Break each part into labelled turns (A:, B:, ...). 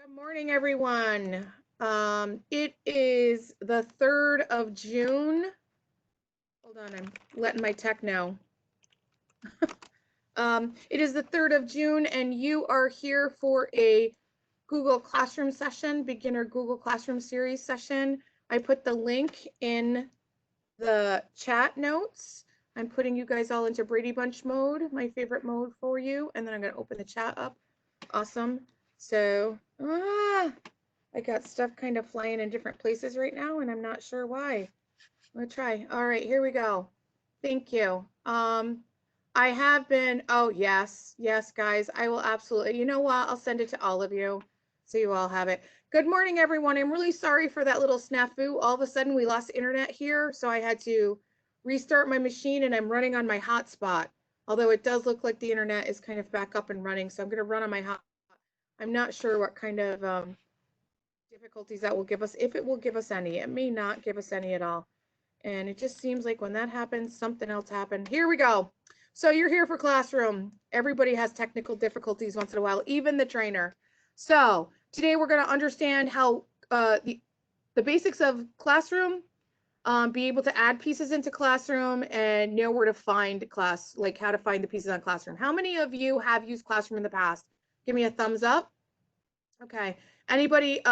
A: Good morning, everyone. It is the 3rd of June. Hold on, I'm letting my tech know. It is the 3rd of June, and you are here for a Google Classroom session, beginner Google Classroom series session. I put the link in the chat notes. I'm putting you guys all into Brady Bunch mode, my favorite mode for you, and then I'm going to open the chat up. Awesome. So, I got stuff kind of flying in different places right now, and I'm not sure why. I'm gonna try. All right, here we go. Thank you. I have been, oh, yes, guys, I will absolutely, you know what? I'll send it to all of you so you all have it. Good morning, everyone. I'm really sorry for that little snafu. All of a sudden, we lost internet here, so I had to restart my machine, and I'm running on my hotspot. Although it does look like the internet is kind of back up and running, so I'm going to run on my hotspot. I'm not sure what kind of difficulties that will give us, if it will give us any. It may not give us any at all. And it just seems like when that happens, something else happened. Here we go. So you're here for Classroom. Everybody has technical difficulties once in a while, even the trainer. So today we're going to understand how the basics of Classroom, be able to add pieces into Classroom and know where to find class, like how to find the pieces on Classroom. How many of you have used Classroom in the past? Give me a thumbs up. Okay. Anybody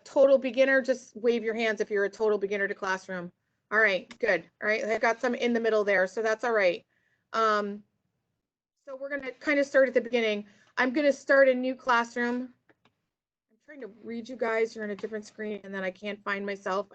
A: total beginner, just wave your hands if you're a total beginner to Classroom. All right, good. All right, I've got some in the middle there, so that's all right. So we're going to kind of start at the beginning. I'm going to start a new Classroom. I'm trying to read you guys. You're on a different screen, and then I can't find myself.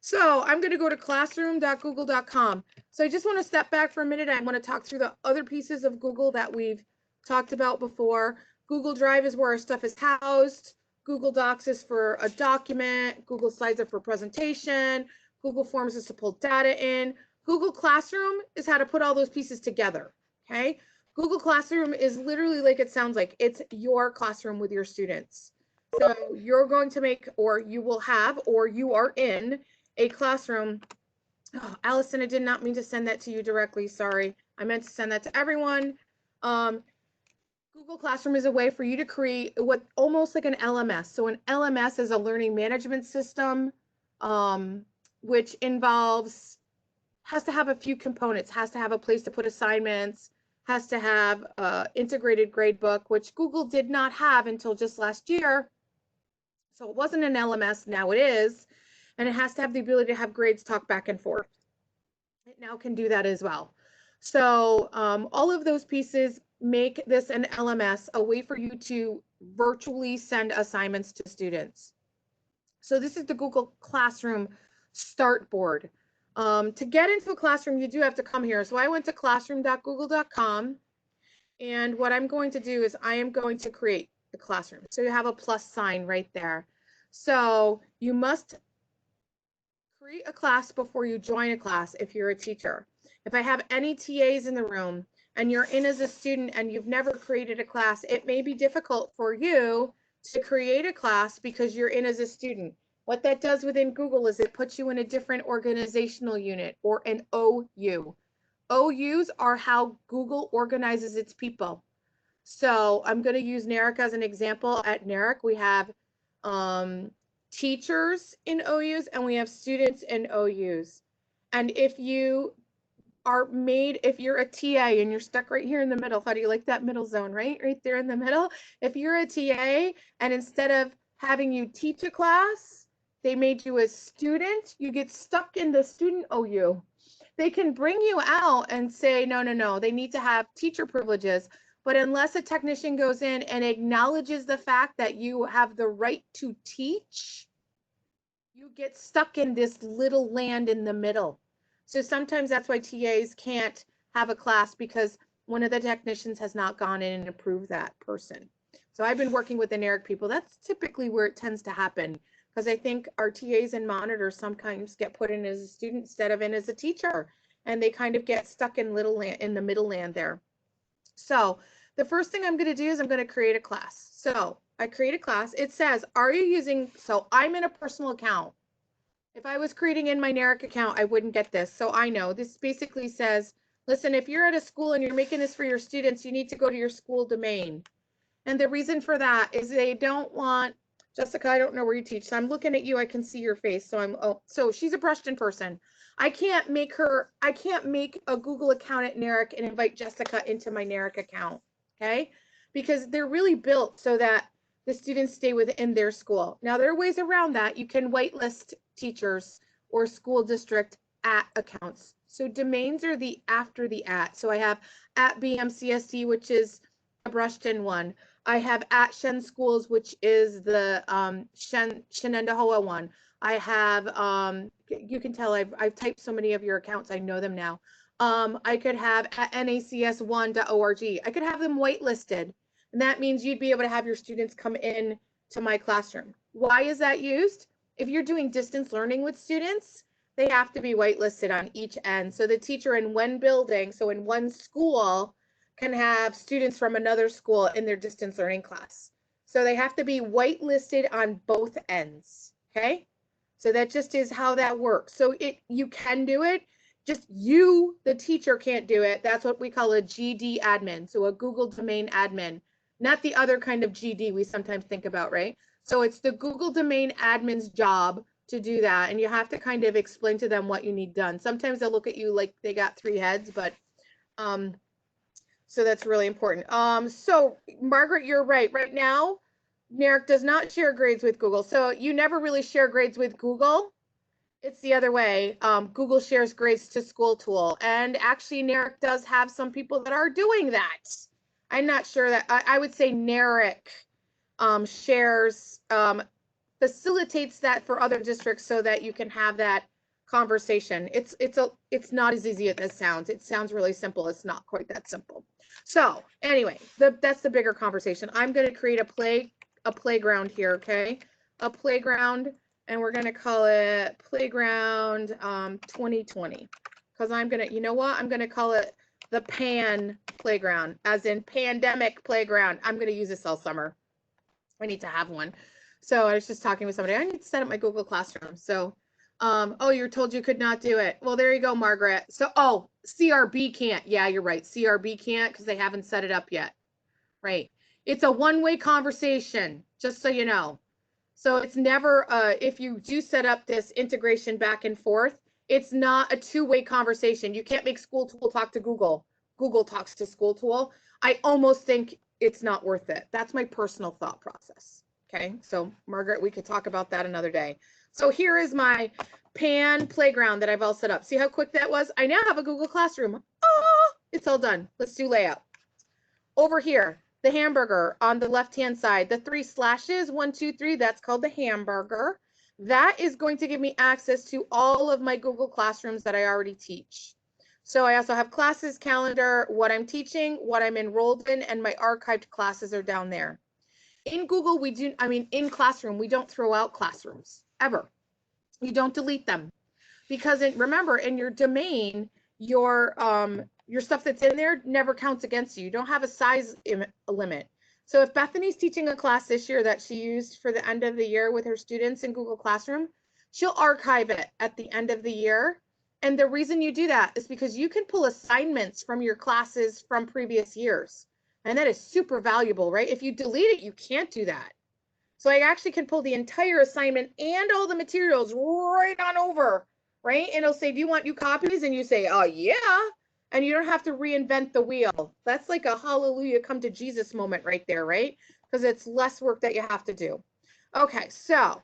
A: So I'm going to go to classroom.google.com. So I just want to step back for a minute. I want to talk through the other pieces of Google that we've talked about before. Google Drive is where our stuff is housed. Google Docs is for a document. Google Slides are for presentation. Google Forms is to pull data in. Google Classroom is how to put all those pieces together, okay? Google Classroom is literally like it sounds like. It's your classroom with your students. So you're going to make, or you will have, or you are in a classroom. Oh, Allison, I did not mean to send that to you directly. Sorry. I meant to send that to everyone. Google Classroom is a way for you to create what almost like an LMS. So an LMS is a learning management system, which involves, has to have a few components, has to have a place to put assignments, has to have integrated gradebook, which Google did not have until just last year. So it wasn't an LMS, now it is. And it has to have the ability to have grades talk back and forth. It now can do that as well. So all of those pieces make this an LMS, a way for you to virtually send assignments to students. So this is the Google Classroom start board. To get into a classroom, you do have to come here. So I went to classroom.google.com, and what I'm going to do is I am going to create the classroom. So you have a plus sign right there. So you must create a class before you join a class if you're a teacher. If I have any TAs in the room and you're in as a student and you've never created a class, it may be difficult for you to create a class because you're in as a student. What that does within Google is it puts you in a different organizational unit, or an OU. OUs are how Google organizes its people. So I'm going to use NARIC as an example. At NARIC, we have teachers in OUs and we have students in OUs. And if you are made, if you're a TA and you're stuck right here in the middle, how do you like that middle zone, right there in the middle? If you're a TA and instead of having you teach a class, they made you a student, you get stuck in the student OU. They can bring you out and say, no, they need to have teacher privileges. But unless a technician goes in and acknowledges the fact that you have the right to teach, you get stuck in this little land in the middle. So sometimes that's why TAs can't have a class, because one of the technicians has not gone in and approved that person. So I've been working with the NARIC people. That's typically where it tends to happen, because I think our TAs and monitors sometimes get put in as a student instead of in as a teacher, and they kind of get stuck in little land, in the middle land there. So the first thing I'm going to do is I'm going to create a class. So I create a class. It says, are you using, so I'm in a personal account. If I was creating in my NARIC account, I wouldn't get this. So I know this basically says, listen, if you're at a school and you're making this for your students, you need to go to your school domain. And the reason for that is they don't want, Jessica, I don't know where you teach. So I'm looking at you. I can see your face. So so she's a Brushton person. I can't make a Google account at NARIC and invite Jessica into my NARIC account. Okay. Because they're really built so that the students stay within their school. Now there are ways around that. You can whitelist teachers or school district at accounts. So domains are the after the at. So I have at BMCSD, which is a Brushton one. I have at Shen Schools, which is the Shenendahoa one. I have, you can tell I've typed so many of your accounts, I know them now. I could have at nacs1.org. I could have them whitelisted. And that means you'd be able to have your students come in to my classroom. Why is that used? If you're doing distance learning with students, they have to be whitelisted on each end. So the teacher in one building, so in one school, can have students from another school in their distance learning class. So they have to be whitelisted on both ends, okay? So that just is how that works. So you can do it, just you, the teacher, can't do it. That's what we call a GD admin, so a Google domain admin, not the other kind of GD we sometimes think about, right? So it's the Google domain admin's job to do that, and you have to kind of explain to them what you need done. Sometimes they'll look at you like they got 3 heads, but so that's really important. So Margaret, you're right. Right now, NARIC does not share grades with Google. So you never really share grades with Google. It's the other way. Google shares grades to SchoolTool. And actually, NARIC does have some people that are doing that. I'm not sure that, I would say NARIC shares, facilitates that for other districts so that you can have that conversation. It's not as easy as it sounds. It sounds really simple. It's not quite that simple. So anyway, that's the bigger conversation. I'm going to create a playground here, okay? A playground, and we're going to call it Playground 2020, because I'm going to, you know what? I'm going to call it the Pan Playground, as in pandemic playground. I'm going to use this all summer. I need to have one. So I was just talking with somebody. I need to set up my Google Classroom. So oh, you're told you could not do it. Well, there you go, Margaret. So, oh, CRB can't. Yeah, you're right. CRB can't because they haven't set it up yet. Right. It's a one-way conversation, just so you know. So it's never, if you do set up this integration back and forth, it's not a two-way conversation. You can't make SchoolTool talk to Google. Google talks to SchoolTool. I almost think it's not worth it. That's my personal thought process. Okay. So Margaret, we could talk about that another day. So here is my Pan playground that I've all set up. See how quick that was? I now have a Google Classroom. Oh, it's all done. Let's do layout. Over here, the hamburger on the left-hand side, the 3 slashes, 1, 2, 3, that's called the hamburger. That is going to give me access to all of my Google Classrooms that I already teach. So I also have classes, calendar, what I'm teaching, what I'm enrolled in, and my archived classes are down there. In Google, in Classroom, we don't throw out classrooms, ever. You don't delete them. Because remember, in your domain, your stuff that's in there never counts against you. You don't have a size limit. So if Bethany's teaching a class this year that she used for the end of the year with her students in Google Classroom, she'll archive it at the end of the year. And the reason you do that is because you can pull assignments from your classes from previous years. And that is super valuable, right? If you delete it, you can't do that. So I actually can pull the entire assignment and all the materials right on over, right? And it'll say, do you want new copies? And you say, oh, yeah. And you don't have to reinvent the wheel. That's like a hallelujah, come to Jesus moment right there, right? Because it's less work that you have to do. Okay, so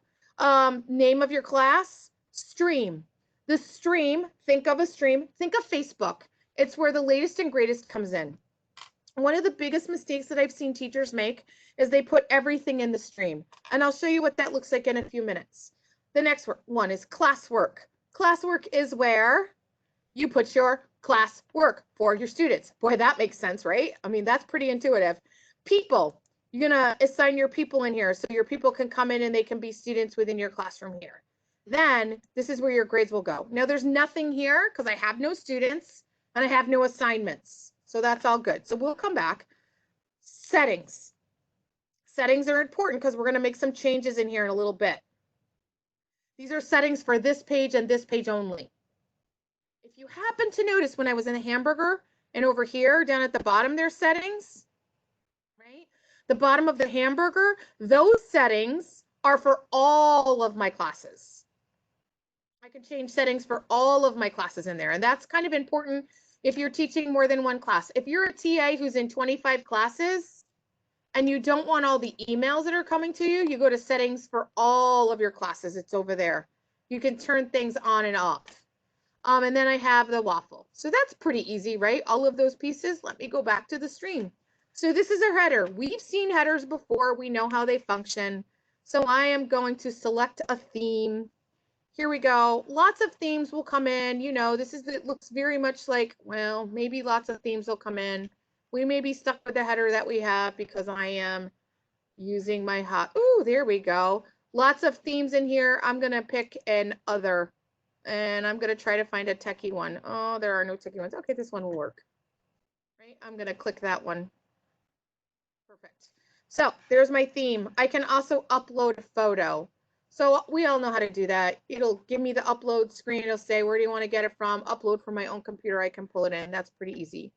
A: name of your class, stream. The stream, think of a stream, think of Facebook. It's where the latest and greatest comes in. One of the biggest mistakes that I've seen teachers make is they put everything in the stream. And I'll show you what that looks like in a few minutes. The next one is classwork. Classwork is where you put your class work for your students. Boy, that makes sense, right? I mean, that's pretty intuitive. People, you're gonna assign your people in here so your people can come in and they can be students within your classroom here. Then this is where your grades will go. Now there's nothing here because I have no students and I have no assignments. So that's all good. So we'll come back. Settings. Settings are important because we're going to make some changes in here in a little bit. These are settings for this page and this page only. If you happen to notice when I was in the hamburger and over here down at the bottom there's settings, right? the bottom of the hamburger, those settings are for all of my classes. I can change settings for all of my classes in there. And that's kind of important if you're teaching more than one class. If you're a TA who's in 25 classes and you don't want all the emails that are coming to you, you go to settings for all of your classes. It's over there. You can turn things on and off. And then I have the waffle. So that's pretty easy, right? All of those pieces. Let me go back to the stream. So this is our header. We've seen headers before. We know how they function. So I am going to select a theme. Here we go. Lots of themes will come in. You know, it looks very much like, well, maybe lots of themes will come in. We may be stuck with the header that we have because I am using my ooh, there we go. Lots of themes in here. I'm going to pick an other, and I'm going to try to find a techie one. Oh, there are no techie ones. Okay, this one will work. Right? I'm going to click that one. Perfect. So there's my theme. I can also upload a photo. So we all know how to do that. It'll give me the upload screen. It'll say, where do you want to get it from? Upload from my own computer. I can pull it in. That's pretty easy.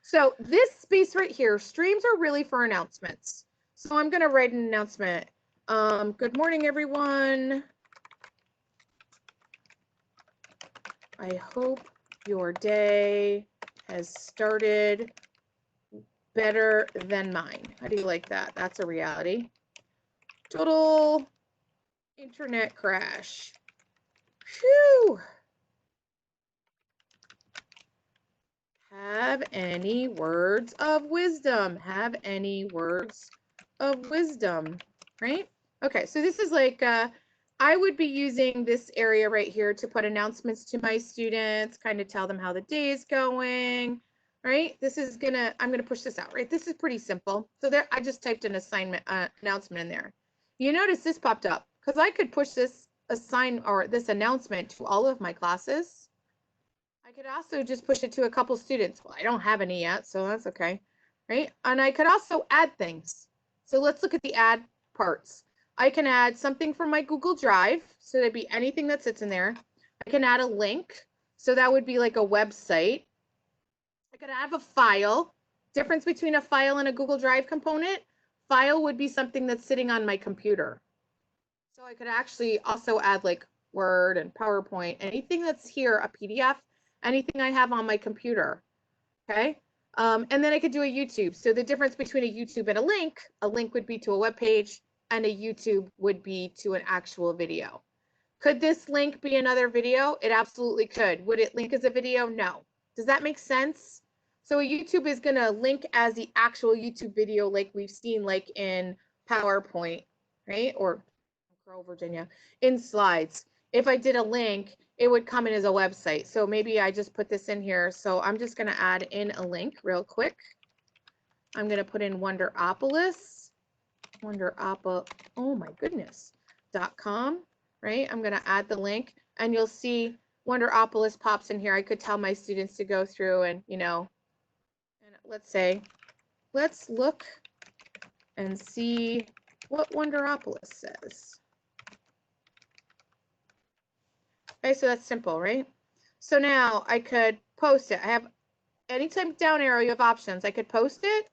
A: So this space right here, streams are really for announcements. So I'm going to write an announcement. Good morning, everyone. I hope your day has started better than mine. How do you like that? That's a reality. Total internet crash. Phew. Have any words of wisdom? Have any words of wisdom? Right? Okay, so this is like, I would be using this area right here to put announcements to my students, kind of tell them how the day is going, right? I'm gonna push this out, right? This is pretty simple. So there, I just typed an assignment announcement in there. You notice this popped up because I could push this this announcement to all of my classes. I could also just push it to a couple students. Well, I don't have any yet, so that's okay, right? And I could also add things. So let's look at the add parts. I can add something from my Google Drive, so that'd be anything that sits in there. I can add a link, so that would be like a website. I could add a file. Difference between a file and a Google Drive component, file would be something that's sitting on my computer. So I could actually also add like Word and PowerPoint, anything that's here, a PDF, anything I have on my computer, okay? And then I could do a YouTube. So the difference between a YouTube and a link would be to a web page, and a YouTube would be to an actual video. Could this link be another video? It absolutely could. Would it link as a video? No. Does that make sense? So a YouTube is going to link as the actual YouTube video like we've seen like in PowerPoint, right? Or Virginia, in slides. If I did a link, it would come in as a website. So maybe I just put this in here. So I'm just going to add in a link real quick. I'm going to put in Wonderopolis, oh my goodness, .com, right? I'm going to add the link, and you'll see Wonderopolis pops in here. I could tell my students to go through and, you know, and let's say, let's look and see what Wonderopolis says. Okay, so that's simple, right? So now I could post it. I have anytime down arrow, you have options. I could post it.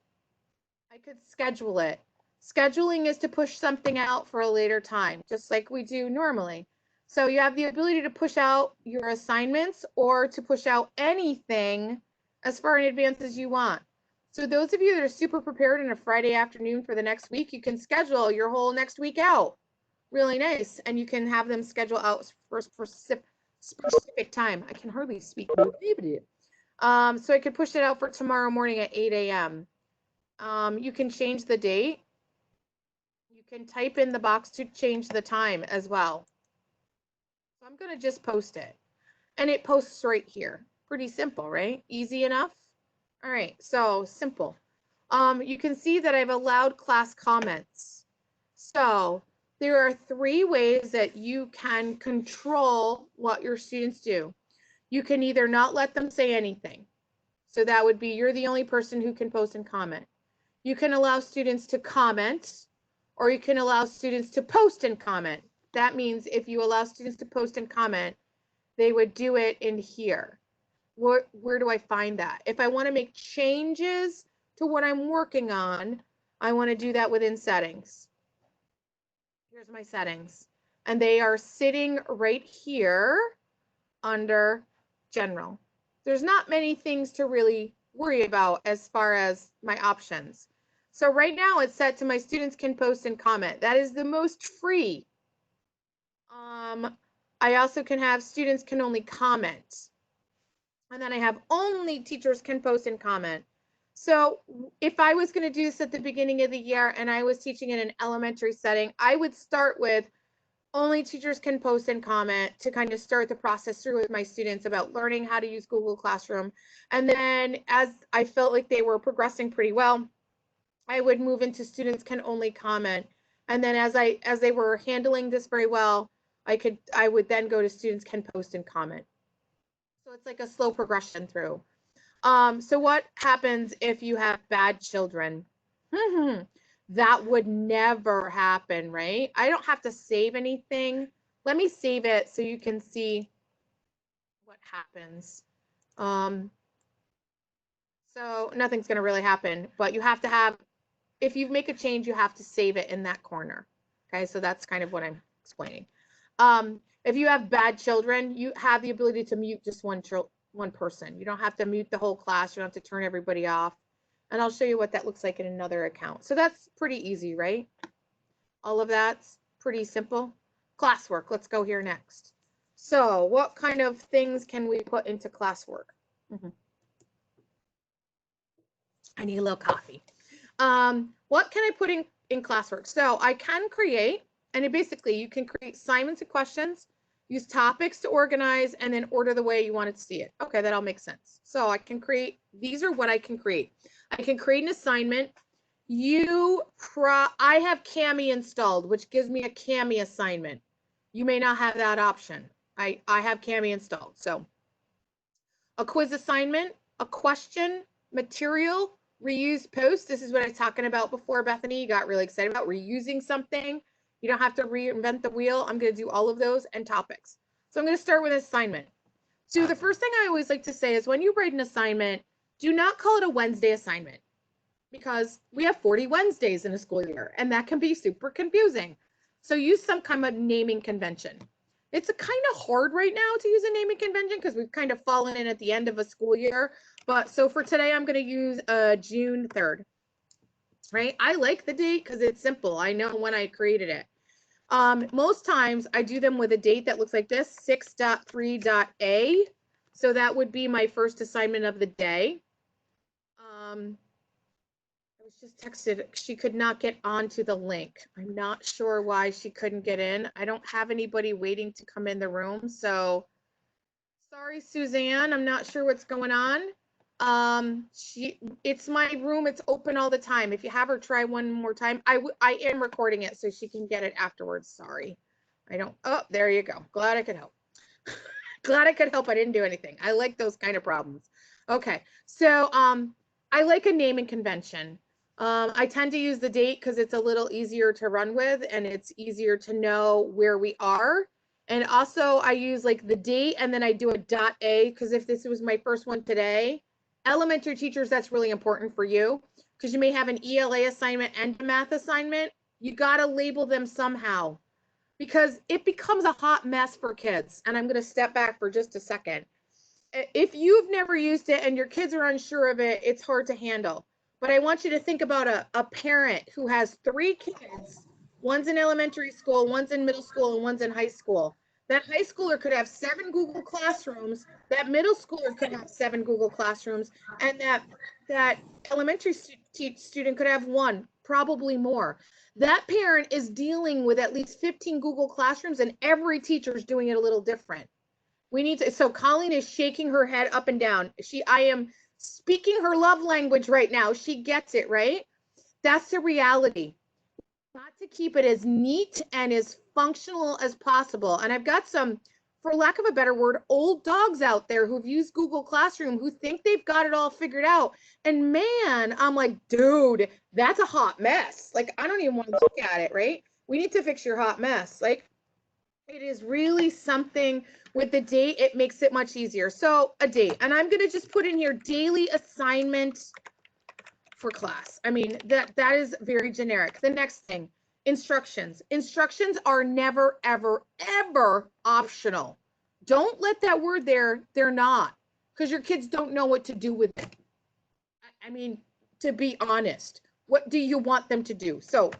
A: I could schedule it. Scheduling is to push something out for a later time, just like we do normally. So you have the ability to push out your assignments or to push out anything as far in advance as you want. So those of you that are super prepared in a Friday afternoon for the next week, you can schedule your whole next week out. Really nice. And you can have them schedule out for specific time. I can hardly speak. So I could push it out for tomorrow morning at 8 a.m. You can change the date. You can type in the box to change the time as well. So I'm going to just post it. And it posts right here. Pretty simple, right? Easy enough. All right, so simple. You can see that I've allowed class comments. So there are 3 ways that you can control what your students do. You can either not let them say anything. So that would be you're the only person who can post and comment. You can allow students to comment, or you can allow students to post and comment. That means if you allow students to post and comment, they would do it in here. Where do I find that? If I want to make changes to what I'm working on, I want to do that within settings. Here's my settings. And they are sitting right here under general. There's not many things to really worry about as far as my options. So right now it's set to my students can post and comment. That is the most free. I also can have students can only comment. And then I have only teachers can post and comment. So if I was going to do this at the beginning of the year and I was teaching in an elementary setting, I would start with only teachers can post and comment to kind of start the process through with my students about learning how to use Google Classroom. And then as I felt like they were progressing pretty well, I would move into students can only comment. And then as they were handling this very well, I would then go to students can post and comment. So it's like a slow progression through. So what happens if you have bad children? That would never happen, right? I don't have to save anything. Let me save it so you can see what happens. So nothing's going to really happen, but you have to have, if you make a change, you have to save it in that corner. Okay, so that's kind of what I'm explaining. If you have bad children, you have the ability to mute just one person. You don't have to mute the whole class. You don't have to turn everybody off. And I'll show you what that looks like in another account. So that's pretty easy, right? All of that's pretty simple. Classwork, let's go here next. So what kind of things can we put into classwork? I need a little coffee. What can I put in classwork? So I can create, and basically you can create assignments and questions, use topics to organize, and then order the way you want to see it. Okay, that all makes sense. So I can create, these are what I can create. I can create an assignment. I have Kami installed, which gives me a Kami assignment. You may not have that option. I have Kami installed. So a quiz assignment, a question, material, reuse post. This is what I was talking about before, Bethany. You got really excited about reusing something. You don't have to reinvent the wheel. I'm going to do all of those and topics. So I'm going to start with assignment. So the first thing I always like to say is when you write an assignment, do not call it a Wednesday assignment because we have 40 Wednesdays in a school year and that can be super confusing. So use some kind of naming convention. It's kind of hard right now to use a naming convention because we've kind of fallen in at the end of a school year. But so for today, I'm going to use June 3rd, right? I like the date because it's simple. I know when I created it. Most times I do them with a date that looks like this, 6.3.A. So that would be my first assignment of the day. I was just texted, she could not get onto the link. I'm not sure why she couldn't get in. I don't have anybody waiting to come in the room. So sorry, Suzanne, I'm not sure what's going on. It's my room. It's open all the time. If you have her try one more time, I am recording it so she can get it afterwards. Sorry. Oh, there you go. Glad I could help. Glad I could help. I didn't do anything. I like those kind of problems. Okay. So, I like a naming convention. I tend to use the date because it's a little easier to run with and it's easier to know where we are. And also I use like the date and then I do a .A because if this was my first one today, elementary teachers, that's really important for you because you may have an ELA assignment and a math assignment. You got to label them somehow because it becomes a hot mess for kids. And I'm going to step back for just a second. If you've never used it and your kids are unsure of it, it's hard to handle. But I want you to think about a parent who has 3 kids. One's in elementary school, one's in middle school, and one's in high school. That high schooler could have 7 Google Classrooms. That middle schooler could have 7 Google Classrooms. And that elementary student could have 1, probably more. That parent is dealing with at least 15 Google Classrooms, and every teacher is doing it a little different. We need to, so Colleen is shaking her head up and down. I am speaking her love language right now. She gets it, right? That's the reality. Got to keep it as neat and as functional as possible. And I've got some, for lack of a better word, old dogs out there who've used Google Classroom who think they've got it all figured out. And man, I'm like, dude, that's a hot mess. Like, I don't even want to look at it, right? We need to fix your hot mess. Like, it is really something with the date. It makes it much easier. So a date, and I'm going to just put in here daily assignment for class. I mean, that is very generic. The next thing, instructions. Instructions are never, ever, ever optional. Don't let that word there. They're not, because your kids don't know what to do with it. I mean, to be honest, what do you want them to do? So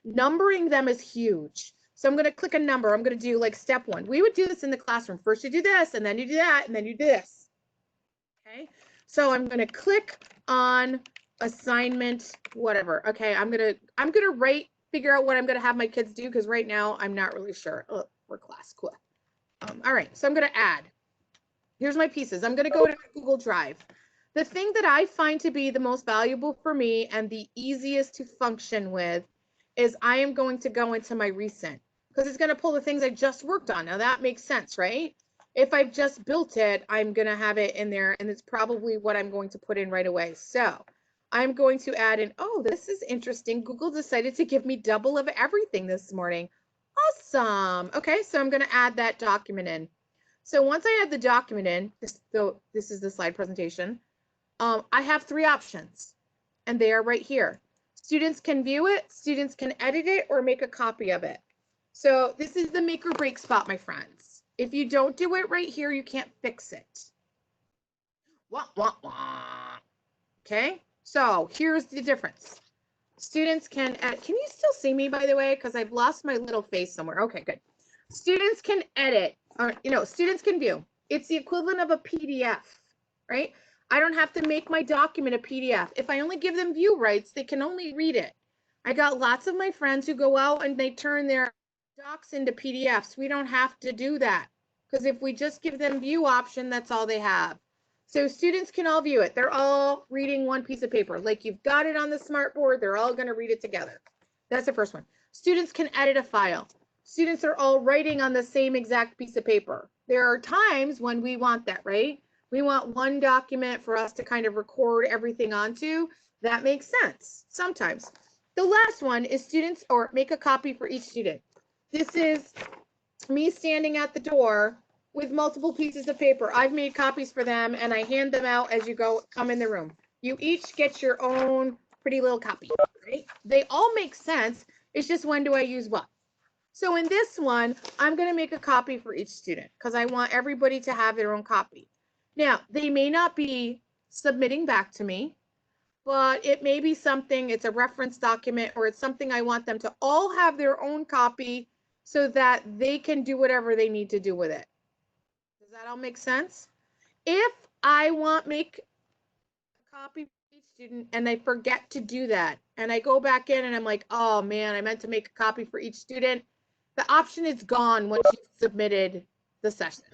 A: numbering them is huge. So I'm going to click a number. I'm going to do like step 1. We would do this in the classroom. First you do this, and then you do that, and then you do this. Okay. So I'm going to click on assignment, whatever. Okay. I'm going to figure out what I'm going to have my kids do, because right now I'm not really sure. Oh, for class. Cool. All right. So I'm going to add. Here's my pieces. I'm going to go to Google Drive. The thing that I find to be the most valuable for me and the easiest to function with is I am going to go into my recent, because it's going to pull the things I just worked on. Now that makes sense, right? If I've just built it, I'm going to have it in there, and it's probably what I'm going to put in right away. So I'm going to add in, oh, this is interesting. Google decided to give me double of everything this morning. Awesome. Okay, so I'm going to add that document in. So once I add the document in, this is the slide presentation, I have 3 options, and they are right here. Students can view it, students can edit it, or make a copy of it. So this is the make or break spot, my friends. If you don't do it right here, you can't fix it. Wah, wah, wah. Okay, so here's the difference. Students can edit. Can you still see me, by the way? Because I've lost my little face somewhere. Okay, good. Students can edit, or, students can view. It's the equivalent of a PDF, right? I don't have to make my document a PDF. If I only give them view rights, they can only read it. I got lots of my friends who go out and they turn their docs into PDFs. We don't have to do that, because if we just give them view option, that's all they have. So students can all view it. They're all reading one piece of paper. Like you've got it on the smart board, they're all going to read it together. That's the first one. Students can edit a file. Students are all writing on the same exact piece of paper. There are times when we want that, right? We want one document for us to kind of record everything onto. That makes sense sometimes. The last one is students, or make a copy for each student. This is me standing at the door with multiple pieces of paper. I've made copies for them, and I hand them out as you come in the room. You each get your own pretty little copy, right? They all make sense. It's just, when do I use what? So in this one, I'm going to make a copy for each student, because I want everybody to have their own copy. Now, they may not be submitting back to me, but it may be something, it's a reference document, or it's something I want them to all have their own copy so that they can do whatever they need to do with it. Does that all make sense? If I make a copy for each student and I forget to do that, and I go back in and I'm like, oh man, I meant to make a copy for each student, the option is gone once you've submitted the session.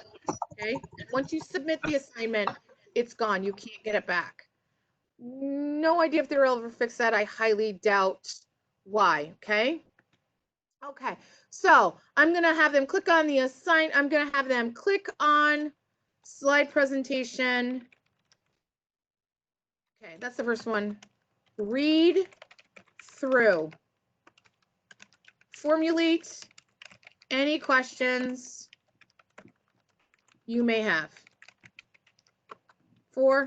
A: Okay, once you submit the assignment, it's gone. You can't get it back. No idea if they'll ever fix that. I highly doubt why. Okay. Okay. So I'm going to have them click on the I'm going to have them click on slide presentation. Okay. That's the first one. Read through. Formulate any questions you may have. 4,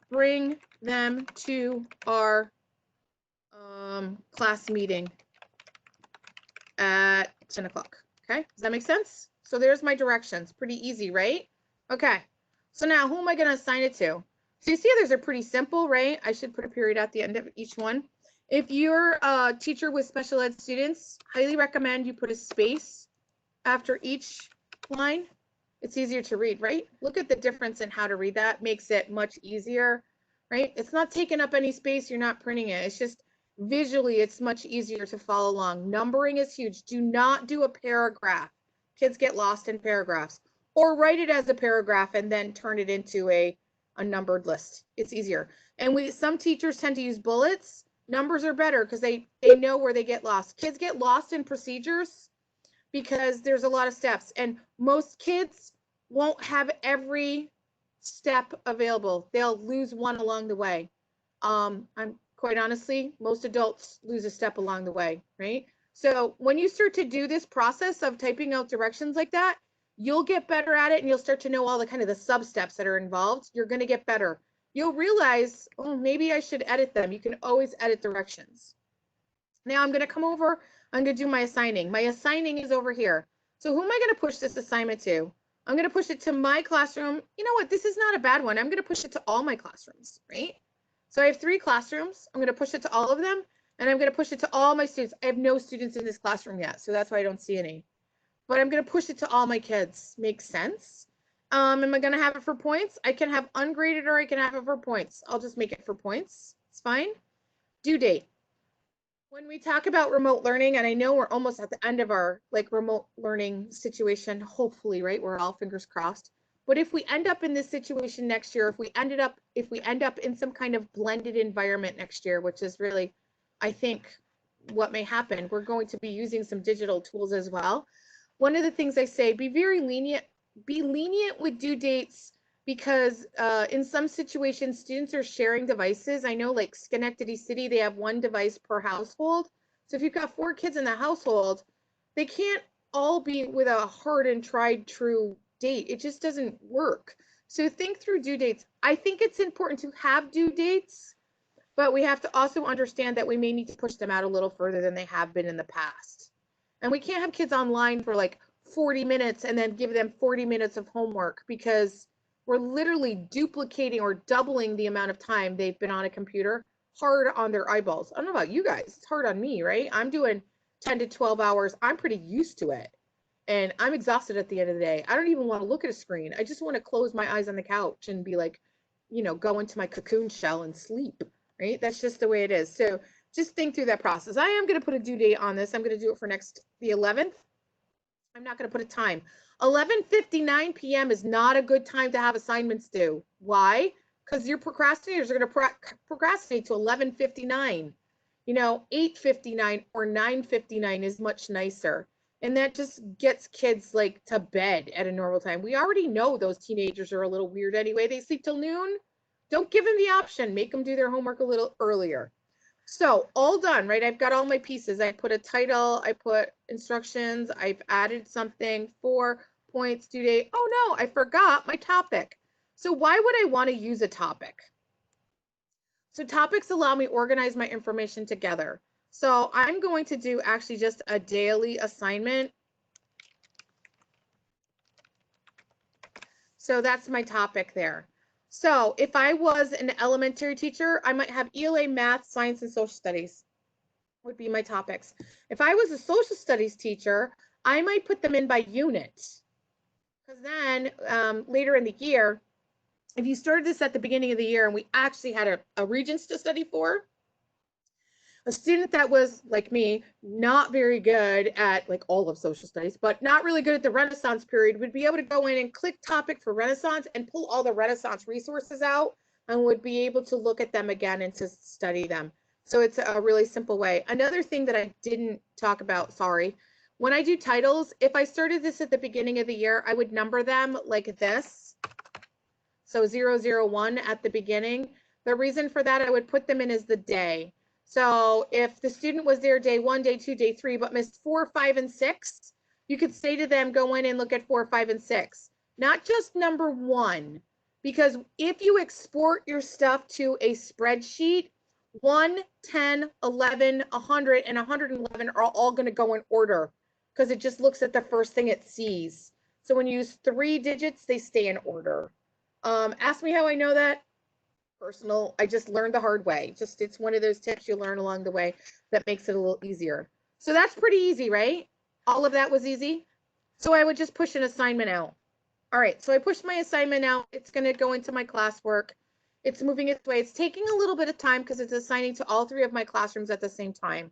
A: bring them to our class meeting at 10 o'clock. Okay, does that make sense? So there's my directions. Pretty easy, right? Okay, so now who am I going to assign it to? So you see those are pretty simple, right? I should put a period at the end of each one. If you're a teacher with special ed students, highly recommend you put a space after each line. It's easier to read, right? Look at the difference in how to read that. Makes it much easier, right? It's not taking up any space. You're not printing it. It's just visually, it's much easier to follow along. Numbering is huge. Do not do a paragraph. Kids get lost in paragraphs. Or write it as a paragraph and then turn it into a numbered list. It's easier. And some teachers tend to use bullets. Numbers are better because they know where they get lost. Kids get lost in procedures because there's a lot of steps, and most kids won't have every step available. They'll lose one along the way. I'm quite honestly, most adults lose a step along the way, right? So when you start to do this process of typing out directions like that, you'll get better at it, and you'll start to know all the kind of the sub steps that are involved. You're going to get better. you'll realize, oh, maybe I should edit them. You can always edit directions. Now I'm going to come over, I'm going to do my assigning. My assigning is over here. So who am I going to push this assignment to? I'm going to push it to my classroom. You know what? This is not a bad one. I'm going to push it to all my classrooms, right? So I have 3 classrooms. I'm going to push it to all of them, and I'm going to push it to all my students. I have no students in this classroom yet, so that's why I don't see any. But I'm going to push it to all my kids. Makes sense? Am I going to have it for points? I can have ungraded or I can have it for points. I'll just make it for points. It's fine. Due date. When we talk about remote learning, and I know we're almost at the end of our remote learning situation, hopefully, right? We're all fingers crossed. But if we end up in this situation next year, if we end up in some kind of blended environment next year, which is really, I think, what may happen, we're going to be using some digital tools as well. One of the things I say, be lenient with due dates, because in some situations, students are sharing devices. I know like Schenectady City, they have 1 device per household. So if you've got 4 kids in the household, they can't all be with a hard and tried true date. It just doesn't work. So think through due dates. I think it's important to have due dates, but we have to also understand that we may need to push them out a little further than they have been in the past. And we can't have kids online for like 40 minutes and then give them 40 minutes of homework, because we're literally duplicating or doubling the amount of time they've been on a computer, hard on their eyeballs. I don't know about you guys. It's hard on me, right? I'm doing 10 to 12 hours. I'm pretty used to it. And I'm exhausted at the end of the day. I don't even want to look at a screen. I just want to close my eyes on the couch and be like, go into my cocoon shell and sleep, right? That's just the way it is. So just think through that process. I am going to put a due date on this. I'm going to do it for the 11th. I'm not going to put a time. 11:59 p.m. is not a good time to have assignments due. Why? Because your procrastinators are going to procrastinate to 11:59. 8:59 or 9:59 is much nicer. And that just gets kids to bed at a normal time. We already know those teenagers are a little weird anyway. They sleep till noon. Don't give them the option. Make them do their homework a little earlier. So all done, right? I've got all my pieces. I put a title, I put instructions, I've added something, 4 points, due date. Oh no, I forgot my topic. So why would I want to use a topic? So topics allow me to organize my information together. So I'm going to do actually just a daily assignment. So that's my topic there. So if I was an elementary teacher, I might have ELA, math, science, and social studies would be my topics. If I was a social studies teacher, I might put them in by unit. Because then later in the year, if you started this at the beginning of the year and we actually had a Regents to study for, a student that was like me, not very good at all of social studies, but not really good at the Renaissance period, would be able to go in and click topic for Renaissance and pull all the Renaissance resources out and would be able to look at them again and to study them. So it's a really simple way. Another thing that I didn't talk about, sorry, when I do titles, if I started this at the beginning of the year, I would number them like this. So 001 at the beginning. The reason for that, I would put them in as the day. So if the student was there day 1, day 2, day 3, but missed 4, 5, and 6, you could say to them, go in and look at 4, 5, and 6, not just number 1, because if you export your stuff to a spreadsheet, 1, 10, 11, 100, and 111 are all going to go in order because it just looks at the first thing it sees. So when you use 3 digits, they stay in order. Ask me how I know that. Personal, I just learned the hard way. It's one of those tips you learn along the way that makes it a little easier. So that's pretty easy, right? All of that was easy. So I would just push an assignment out. All right, so I pushed my assignment out. It's going to go into my classwork. It's moving its way. It's taking a little bit of time because it's assigning to all 3 of my classrooms at the same time.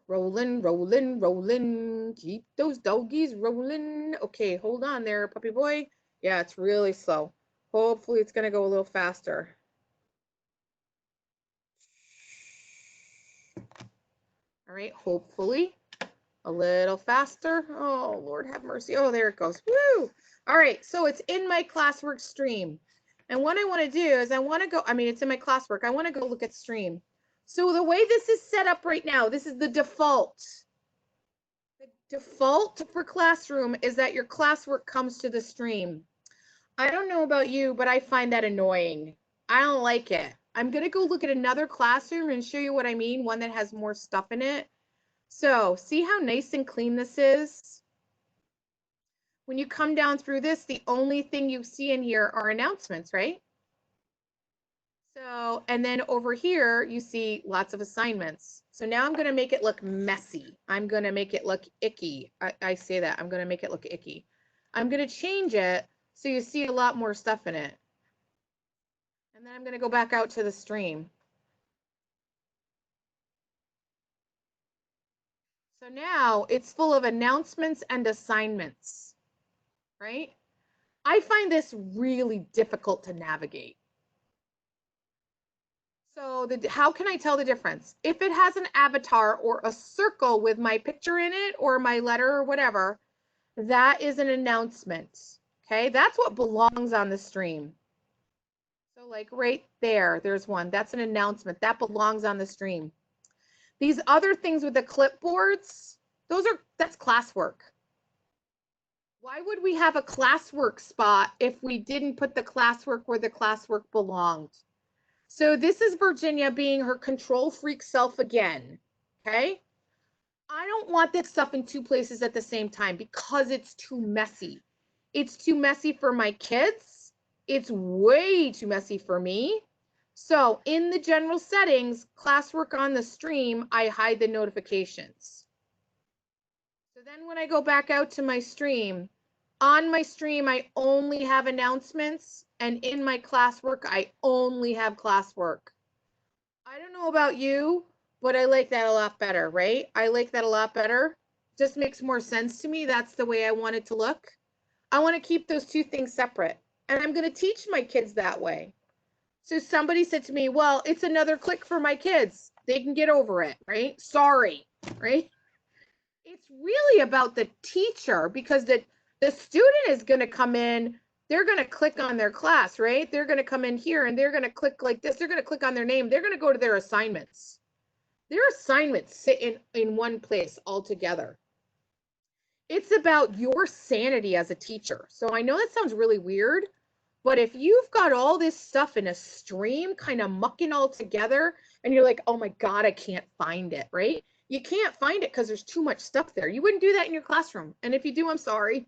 A: Rolling, rolling, rolling. Keep those doggies rolling. Okay, hold on there, puppy boy. Yeah, it's really slow. Hopefully it's going to go a little faster. All right, hopefully a little faster. Oh, Lord have mercy. Oh, there it goes. Woo! All right, so it's in my classwork stream. And what I want to do is it's in my classwork. I want to go look at stream. So the way this is set up right now, this is the default. The default for classroom is that your classwork comes to the stream. I don't know about you, but I find that annoying. I don't like it. I'm going to go look at another classroom and show you what I mean, one that has more stuff in it. So see how nice and clean this is? When you come down through this, the only thing you see in here are announcements, right? So, and then over here, you see lots of assignments. So now I'm going to make it look messy. I'm going to make it look icky. I say that. I'm going to make it look icky. I'm going to change it so you see a lot more stuff in it. And then I'm going to go back out to the stream. So now it's full of announcements and assignments, right? I find this really difficult to navigate. So how can I tell the difference? If it has an avatar or a circle with my picture in it or my letter or whatever, that is an announcement. Okay, that's what belongs on the stream. So like right there, there's one. That's an announcement. That belongs on the stream. These other things with the clipboards, that's classwork. Why would we have a classwork spot if we didn't put the classwork where the classwork belonged? So this is Virginia being her control freak self again, okay? I don't want this stuff in two places at the same time because it's too messy. It's too messy for my kids. It's way too messy for me. So in the general settings, classwork on the stream, I hide the notifications. So then when I go back out to my stream, on my stream, I only have announcements, and in my classwork, I only have classwork. I don't know about you, but I like that a lot better, right? I like that a lot better. Just makes more sense to me. That's the way I want it to look. I want to keep those two things separate, and I'm going to teach my kids that way. So somebody said to me, well, it's another click for my kids. They can get over it, right? Sorry, right? It's really about the teacher because the student is going to come in, they're going to click on their class, right? They're going to come in here and they're going to click like this. They're going to click on their name. They're going to go to their assignments. Their assignments sit in one place altogether. It's about your sanity as a teacher. So I know that sounds really weird, but if you've got all this stuff in a stream kind of mucking all together and you're like, oh my God, I can't find it, right? You can't find it because there's too much stuff there. You wouldn't do that in your classroom. And if you do, I'm sorry.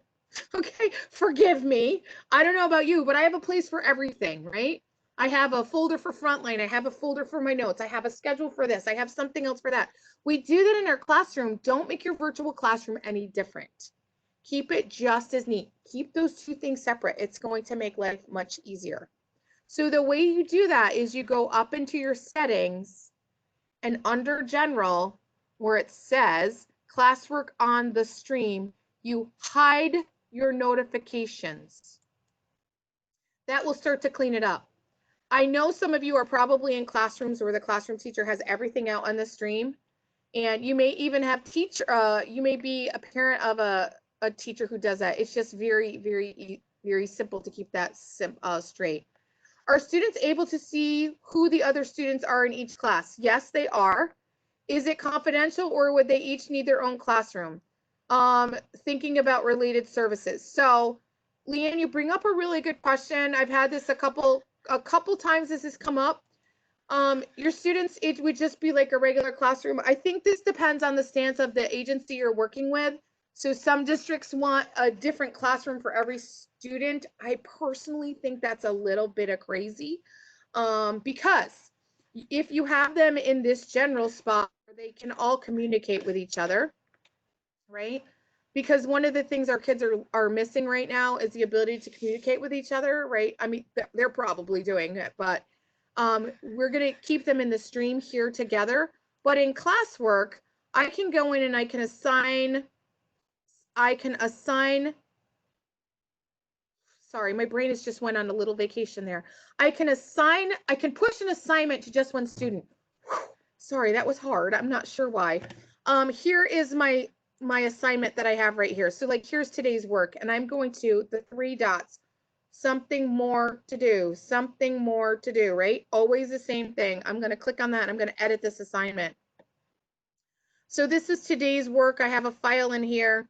A: Okay, forgive me. I don't know about you, but I have a place for everything, right? I have a folder for Frontline. I have a folder for my notes. I have a schedule for this. I have something else for that. We do that in our classroom. Don't make your virtual classroom any different. Keep it just as neat. Keep those two things separate. It's going to make life much easier. So the way you do that is you go up into your settings and under general, where it says classwork on the stream, you hide your notifications. That will start to clean it up. I know some of you are probably in classrooms where the classroom teacher has everything out on the stream, and you may even have you may be a parent of a teacher who does that. It's just very, very, very simple to keep that straight. Are students able to see who the other students are in each class? Yes, they are. Is it confidential or would they each need their own classroom? Thinking about related services. So, Leanne, you bring up a really good question. I've had this a couple times this has come up. Your students, it would just be like a regular classroom. I think this depends on the stance of the agency you're working with. So some districts want a different classroom for every student. I personally think that's a little bit of crazy, because if you have them in this general spot, they can all communicate with each other, right? Because one of the things our kids are missing right now is the ability to communicate with each other, right? I mean, they're probably doing it, but we're going to keep them in the stream here together. But in classwork, I can go in and I can assign, sorry, my brain has just went on a little vacation there. I can push an assignment to just one student. Whew, sorry, that was hard. I'm not sure why. Here is my assignment that I have right here. So like, here's today's work, and I'm going to the 3 dots, something more to do, right? Always the same thing. I'm going to click on that and I'm going to edit this assignment. So this is today's work. I have a file in here.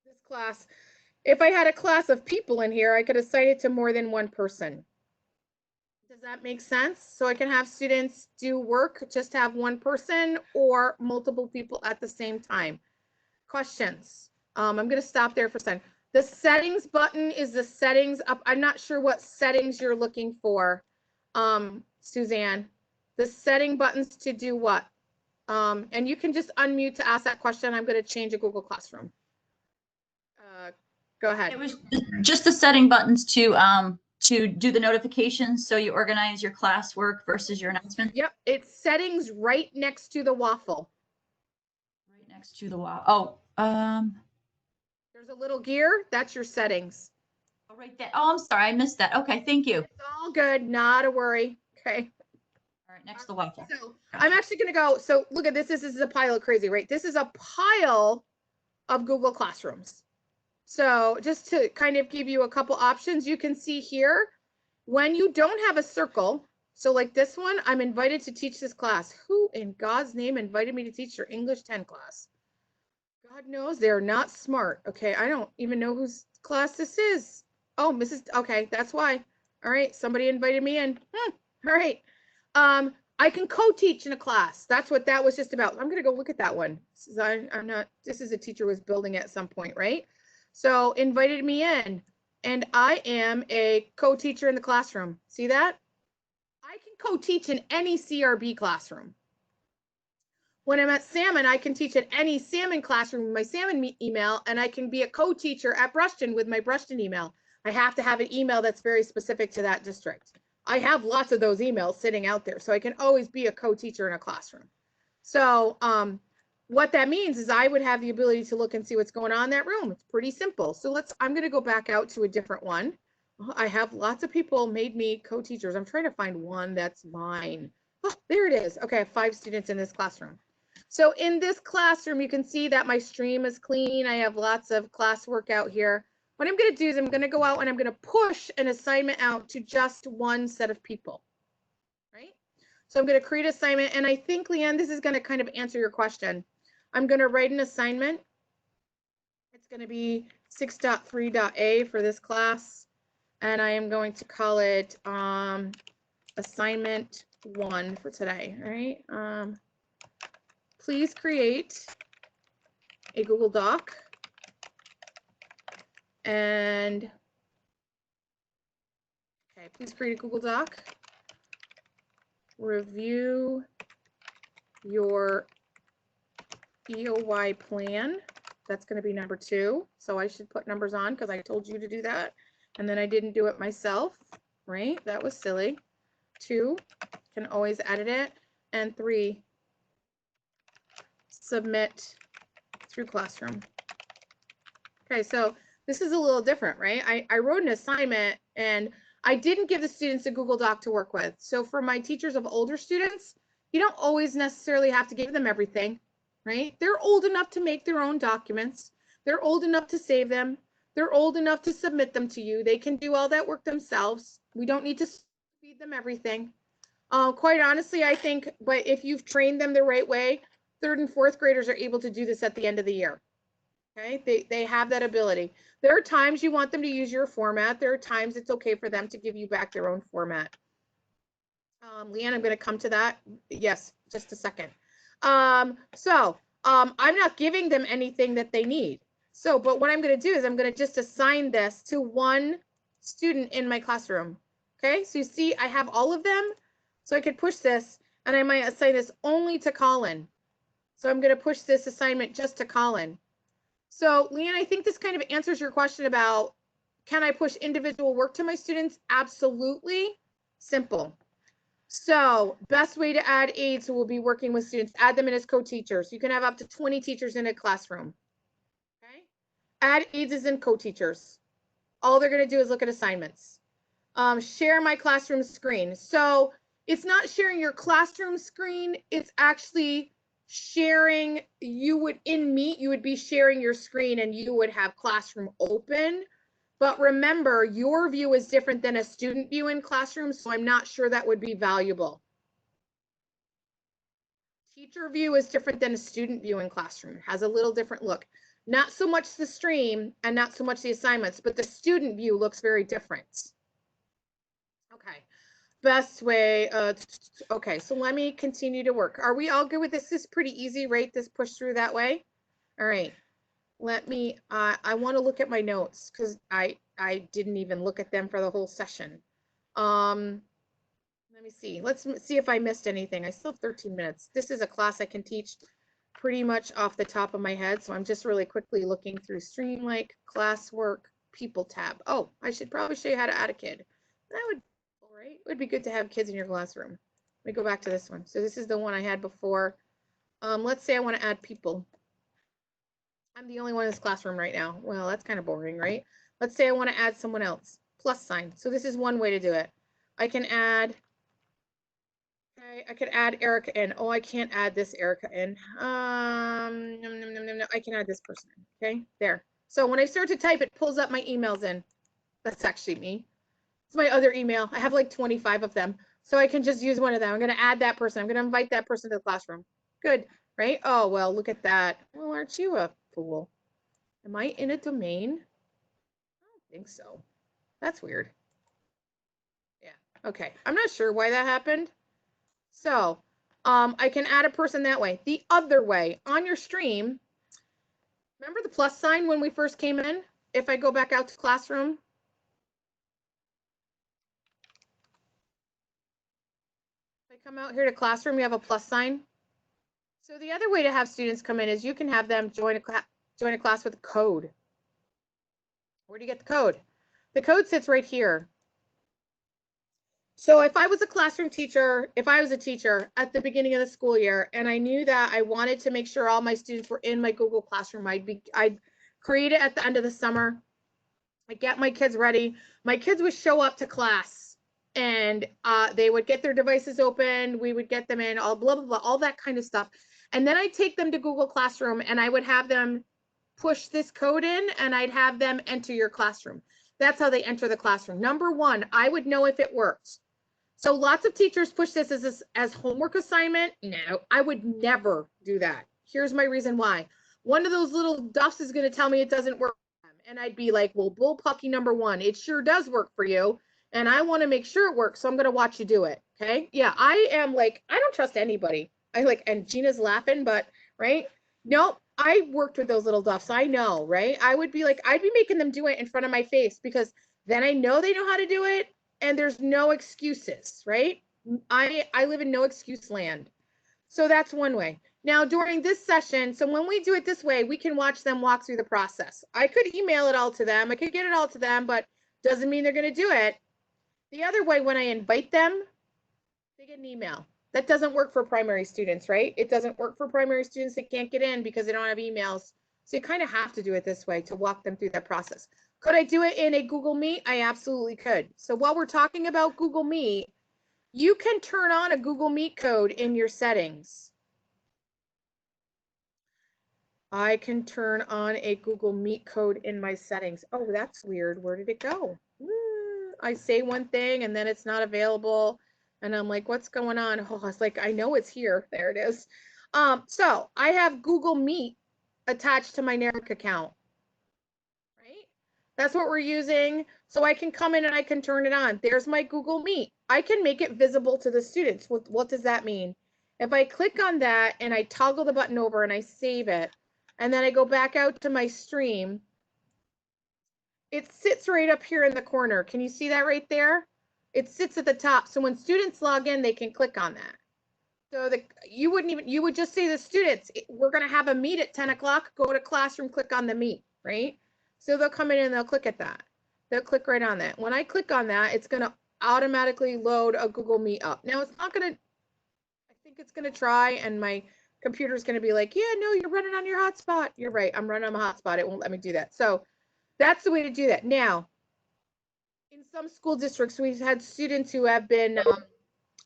A: This class, If I had a class of people in here, I could assign it to more than one person. Does that make sense? So I can have students do work, just have one person or multiple people at the same time. Questions? I'm going to stop there for a second. The settings button is the settings up. I'm not sure what settings you're looking for, Suzanne. The setting buttons to do what? And you can just unmute to ask that question. I'm going to change a Google Classroom. Go ahead.
B: It was just the setting buttons to do the notifications, so you organize your classwork versus your announcement.
A: Yep, it's settings right next to the waffle.
B: Right next to the waffle. Oh,
A: there's a little gear. That's your settings.
B: Oh, right there. Oh, I'm sorry, I missed that. Okay, thank you.
A: It's all good, not a worry. Okay.
B: All right, next to the waffle.
A: So I'm actually going to go. So look at this. This is a pile of crazy, right? This is a pile of Google Classrooms. So just to kind of give you a couple options, you can see here, when you don't have a circle, so like this one, I'm invited to teach this class. Who in God's name invited me to teach your English 10 class? God knows they're not smart. Okay, I don't even know whose class this is. Oh, Mrs. Okay, that's why. All right, somebody invited me in. All right. I can co-teach in a class. That's what that was just about. I'm gonna go look at that one. This is a teacher was building at some point, right? So invited me in, and I am a co-teacher in the classroom. See that? I can co-teach in any CRB classroom. When I'm at Salmon, I can teach at any Salmon classroom with my Salmon email, and I can be a co-teacher at Brushton with my Brushton email. I have to have an email that's very specific to that district. I have lots of those emails sitting out there, so I can always be a co-teacher in a classroom. So what that means is I would have the ability to look and see what's going on in that room. It's pretty simple. So I'm going to go back out to a different one. I have lots of people made me co-teachers. I'm trying to find one that's mine. Oh, there it is. Okay, I have 5 students in this classroom. So in this classroom, you can see that my stream is clean. I have lots of classwork out here. What I'm going to do is I'm going to go out and I'm going to push an assignment out to just one set of people, right? So I'm going to create an assignment. And I think, Leanne, this is going to kind of answer your question. I'm going to write an assignment. It's going to be 6.3.a for this class. And I am going to call it assignment 1 for today, all right? Please create a Google Doc and okay, please create a Google Doc. Review your EOY plan. That's going to be number 2. So I should put numbers on because I told you to do that. And then I didn't do it myself, right? That was silly. 2, can always edit it. And 3, submit through Classroom. Okay, so this is a little different, right? I wrote an assignment and I didn't give the students a Google Doc to work with. So for my teachers of older students, you don't always necessarily have to give them everything, right? They're old enough to make their own documents. They're old enough to save them. They're old enough to submit them to you. They can do all that work themselves. We don't need to feed them everything. Quite honestly, I think, but if you've trained them the right way, 3rd and 4th graders are able to do this at the end of the year. Okay, they have that ability. There are times you want them to use your format. There are times it's okay for them to give you back their own format. Leanne, I'm going to come to that. Yes, just a second. I'm not giving them anything that they need. So, but what I'm going to do is I'm going to just assign this to one student in my classroom. Okay, so you see I have all of them. So I could push this and I might assign this only to Colin. So I'm going to push this assignment just to Colin. So Leanne, I think this kind of answers your question about, can I push individual work to my students? Absolutely. Simple. So best way to add aides who will be working with students, add them in as co-teachers. You can have up to 20 teachers in a classroom. Okay. Add aides as in co-teachers. All they're going to do is look at assignments. Share my classroom screen. So it's not sharing your classroom screen. It's actually sharing, you would be sharing your screen and you would have classroom open. But remember, your view is different than a student view in classroom, so I'm not sure that would be valuable. Teacher view is different than a student view in classroom. It has a little different look. Not so much the stream and not so much the assignments, but the student view looks very different. Okay, best way, okay, so let me continue to work. Are we all good with this? This is pretty easy, right? This push through that way? All right, let me, I want to look at my notes because I didn't even look at them for the whole session. Let me see. Let's see if I missed anything. I still have 13 minutes. This is a class I can teach pretty much off the top of my head. So I'm just really quickly looking through Streamlike, classwork, people tab. Oh, I should probably show you how to add a kid. That would, all right. It would be good to have kids in your classroom. Let me go back to this one. So this is the one I had before. Let's say I want to add people. I'm the only one in this classroom right now. Well, that's kind of boring, right? Let's say I want to add someone else. Plus sign. So this is one way to do it. I can add, okay, I could add Erica in. Oh, I can't add this Erica in. No, I can add this person in. Okay, there. So when I start to type, it pulls up my emails in. That's actually me. It's my other email. I have like 25 of them. So I can just use one of them. I'm going to add that person. I'm going to invite that person to the classroom. Good, right? Oh, well, look at that. Well, aren't you a fool? Am I in a domain? I don't think so. That's weird. Yeah, okay. I'm not sure why that happened. So I can add a person that way. The other way, on your stream, remember the plus sign when we first came in? If I go back out to classroom, if I come out here to classroom, you have a plus sign. So the other way to have students come in is you can have them join a class with a code. Where do you get the code? The code sits right here. So if I was a classroom teacher, if I was a teacher at the beginning of the school year and I knew that I wanted to make sure all my students were in my Google Classroom, I'd create it at the end of the summer. I get my kids ready. My kids would show up to class and they would get their devices open. We would get them in, all blah, blah, blah, all that kind of stuff. And then I'd take them to Google Classroom and I would have them push this code in and I'd have them enter your classroom. That's how they enter the classroom. Number one, I would know if it worked. So lots of teachers push this as homework assignment. No, I would never do that. Here's my reason why. One of those little duffs is going to tell me it doesn't work. And I'd be like, well, bullpucky number one, it sure does work for you. And I want to make sure it works. So I'm going to watch you do it. Okay. Yeah. I am like, I don't trust anybody. And Gina's laughing, but right. Nope. I worked with those little duffs. I know, right? I would be like, I'd be making them do it in front of my face because then I know they know how to do it. And there's no excuses, right? I live in no excuse land. So that's one way. Now during this session, so when we do it this way, we can watch them walk through the process. I could email it all to them. I could get it all to them, but doesn't mean they're going to do it. The other way, when I invite them, they get an email. That doesn't work for primary students, right? It doesn't work for primary students that can't get in because they don't have emails. So you kind of have to do it this way to walk them through that process. Could I do it in a Google Meet? I absolutely could. So while we're talking about Google Meet, you can turn on a Google Meet code in your settings. I can turn on a Google Meet code in my settings. Oh, that's weird. Where did it go? I say one thing and then it's not available. And I'm like, what's going on? Oh, it's like, I know it's here. There it is. So I have Google Meet attached to my NARIC account. That's what we're using. So I can come in and I can turn it on. There's my Google Meet. I can make it visible to the students. What does that mean? If I click on that and I toggle the button over and I save it, and then I go back out to my stream, it sits right up here in the corner. Can you see that right there? It sits at the top. So when students log in, they can click on that. So you would just say to the students, we're going to have a meet at 10 o'clock, go to classroom, click on the meet, right? So they'll come in and they'll click at that. They'll click right on that. When I click on that, it's going to automatically load a Google Meet up. Now it's not going to, I think it's going to try and my computer's going to be like, yeah, no, you're running on your hotspot. You're right. I'm running on my hotspot. It won't let me do that. So that's the way to do that. Now, in some school districts, we've had students who have been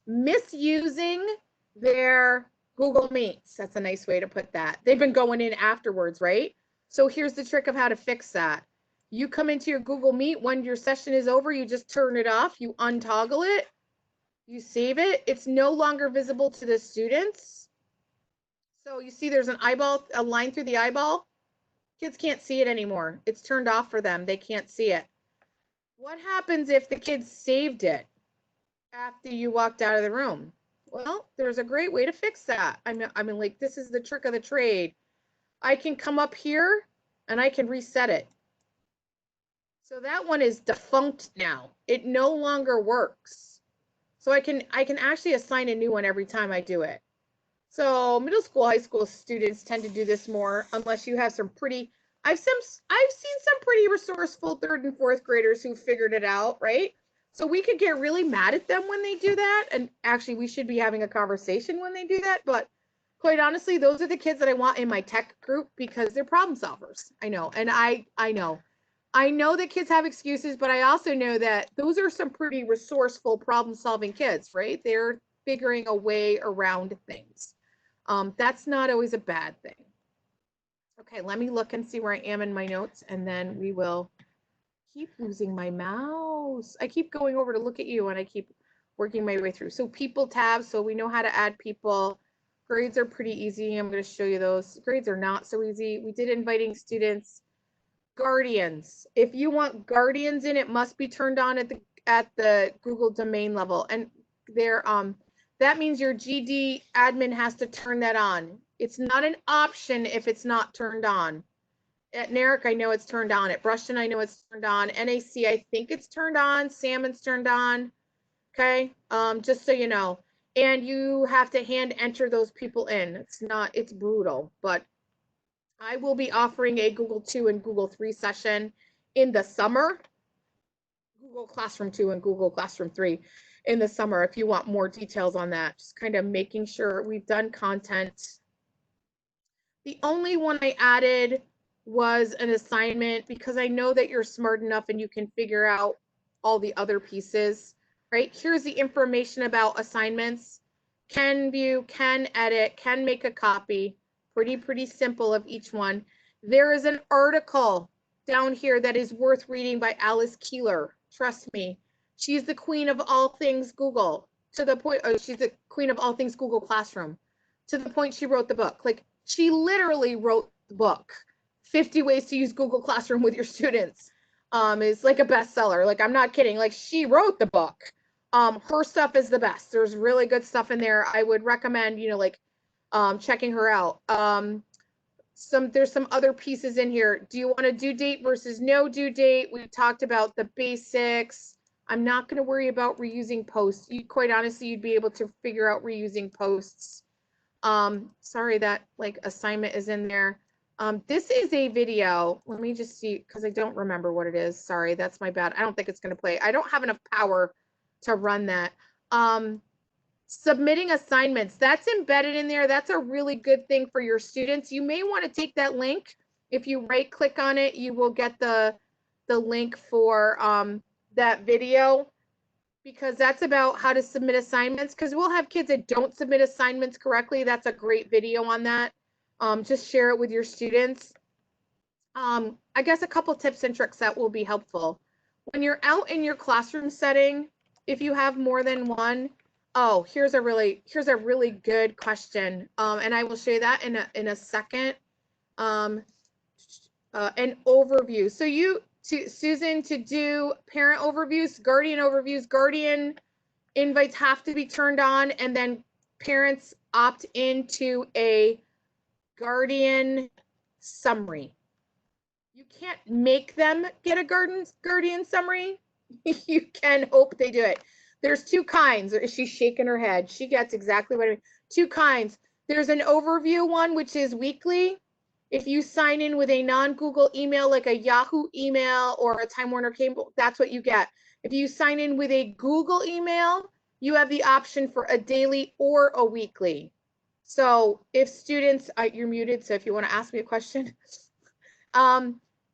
A: misusing their Google Meets. That's a nice way to put that. They've been going in afterwards, right? So here's the trick of how to fix that. You come into your Google Meet when your session is over, you just turn it off, you untoggle it, you save it. It's no longer visible to the students. So you see there's an eyeball, a line through the eyeball. Kids can't see it anymore. It's turned off for them. They can't see it. What happens if the kids saved it after you walked out of the room? Well, there's a great way to fix that. I mean, like, this is the trick of the trade. I can come up here and I can reset it. So that one is defunct now. It no longer works. So I can actually assign a new one every time I do it. So middle school, high school students tend to do this more, unless you have some pretty, I've seen some pretty resourceful 3rd and 4th graders who figured it out, right? So we could get really mad at them when they do that. And actually we should be having a conversation when they do that. But quite honestly, those are the kids that I want in my tech group because they're problem solvers. I know. And I know that kids have excuses, but I also know that those are some pretty resourceful problem solving kids, right? They're figuring a way around things. That's not always a bad thing. Okay, let me look and see where I am in my notes, and then we will keep losing my mouse. I keep going over to look at you and I keep working my way through. So people tabs, so we know how to add people. Grades are pretty easy. I'm going to show you those. Grades are not so easy. We did inviting students. Guardians. If you want guardians in, it must be turned on at the Google domain level. And there, that means your GD admin has to turn that on. It's not an option if it's not turned on. At NARIC, I know it's turned on. At Brushton, I know it's turned on. NAC, I think it's turned on. Salmon's turned on. Okay, just so you know. And you have to hand enter those people in. It's brutal, but I will be offering a Google 2 and Google 3 session in the summer. Google Classroom 2 and Google Classroom 3 in the summer if you want more details on that. Just kind of making sure we've done content. The only one I added was an assignment because I know that you're smart enough and you can figure out all the other pieces, right? Here's the information about assignments. Can view, can edit, can make a copy. Pretty simple of each one. There is an article down here that is worth reading by Alice Keeler. Trust me. She's the queen of all things Google, to the point, she's the queen of all things Google Classroom, to the point she wrote the book. Like, she literally wrote the book, 50 Ways to Use Google Classroom with Your Students. Is like a bestseller. Like, I'm not kidding. Like, she wrote the book. Her stuff is the best. There's really good stuff in there. I would recommend, checking her out. There's some other pieces in here. Do you want a due date versus no due date? We've talked about the basics. I'm not going to worry about reusing posts. Quite honestly, you'd be able to figure out reusing posts. Sorry that assignment is in there. This is a video. Let me just see, because I don't remember what it is. Sorry, that's my bad. I don't think it's going to play. I don't have enough power to run that. Submitting assignments, that's embedded in there. That's a really good thing for your students. You may want to take that link. If you right click on it, you will get the link for that video, because that's about how to submit assignments, because we'll have kids that don't submit assignments correctly. That's a great video on that. Just share it with your students. I guess a couple tips and tricks that will be helpful. When you're out in your classroom setting, if you have more than one, oh, here's a really good question. And I will show you that in a second. An overview. So Susan, to do parent overviews, guardian invites have to be turned on, and then parents opt into a guardian summary. You can't make them get a guardian summary. You can hope they do it. There's two kinds. She's shaking her head. She gets exactly what I mean. Two kinds. There's an overview one, which is weekly. If you sign in with a non-Google email, like a Yahoo email or a Time Warner Cable, that's what you get. If you sign in with a Google email, you have the option for a daily or a weekly. So if students, you're muted, so if you want to ask me a question.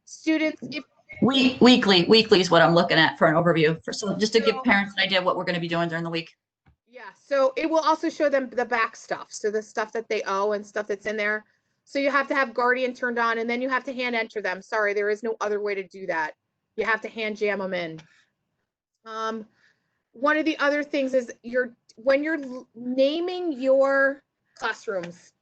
A: Students, if
B: Weekly is what I'm looking at for an overview. So just to give parents an idea of what we're going to be doing during the week.
A: Yeah, so it will also show them the back stuff. So the stuff that they owe and stuff that's in there. So you have to have Guardian turned on, and then you have to hand enter them. Sorry, there is no other way to do that. You have to hand jam them in. One of the other things is when you're naming your classrooms,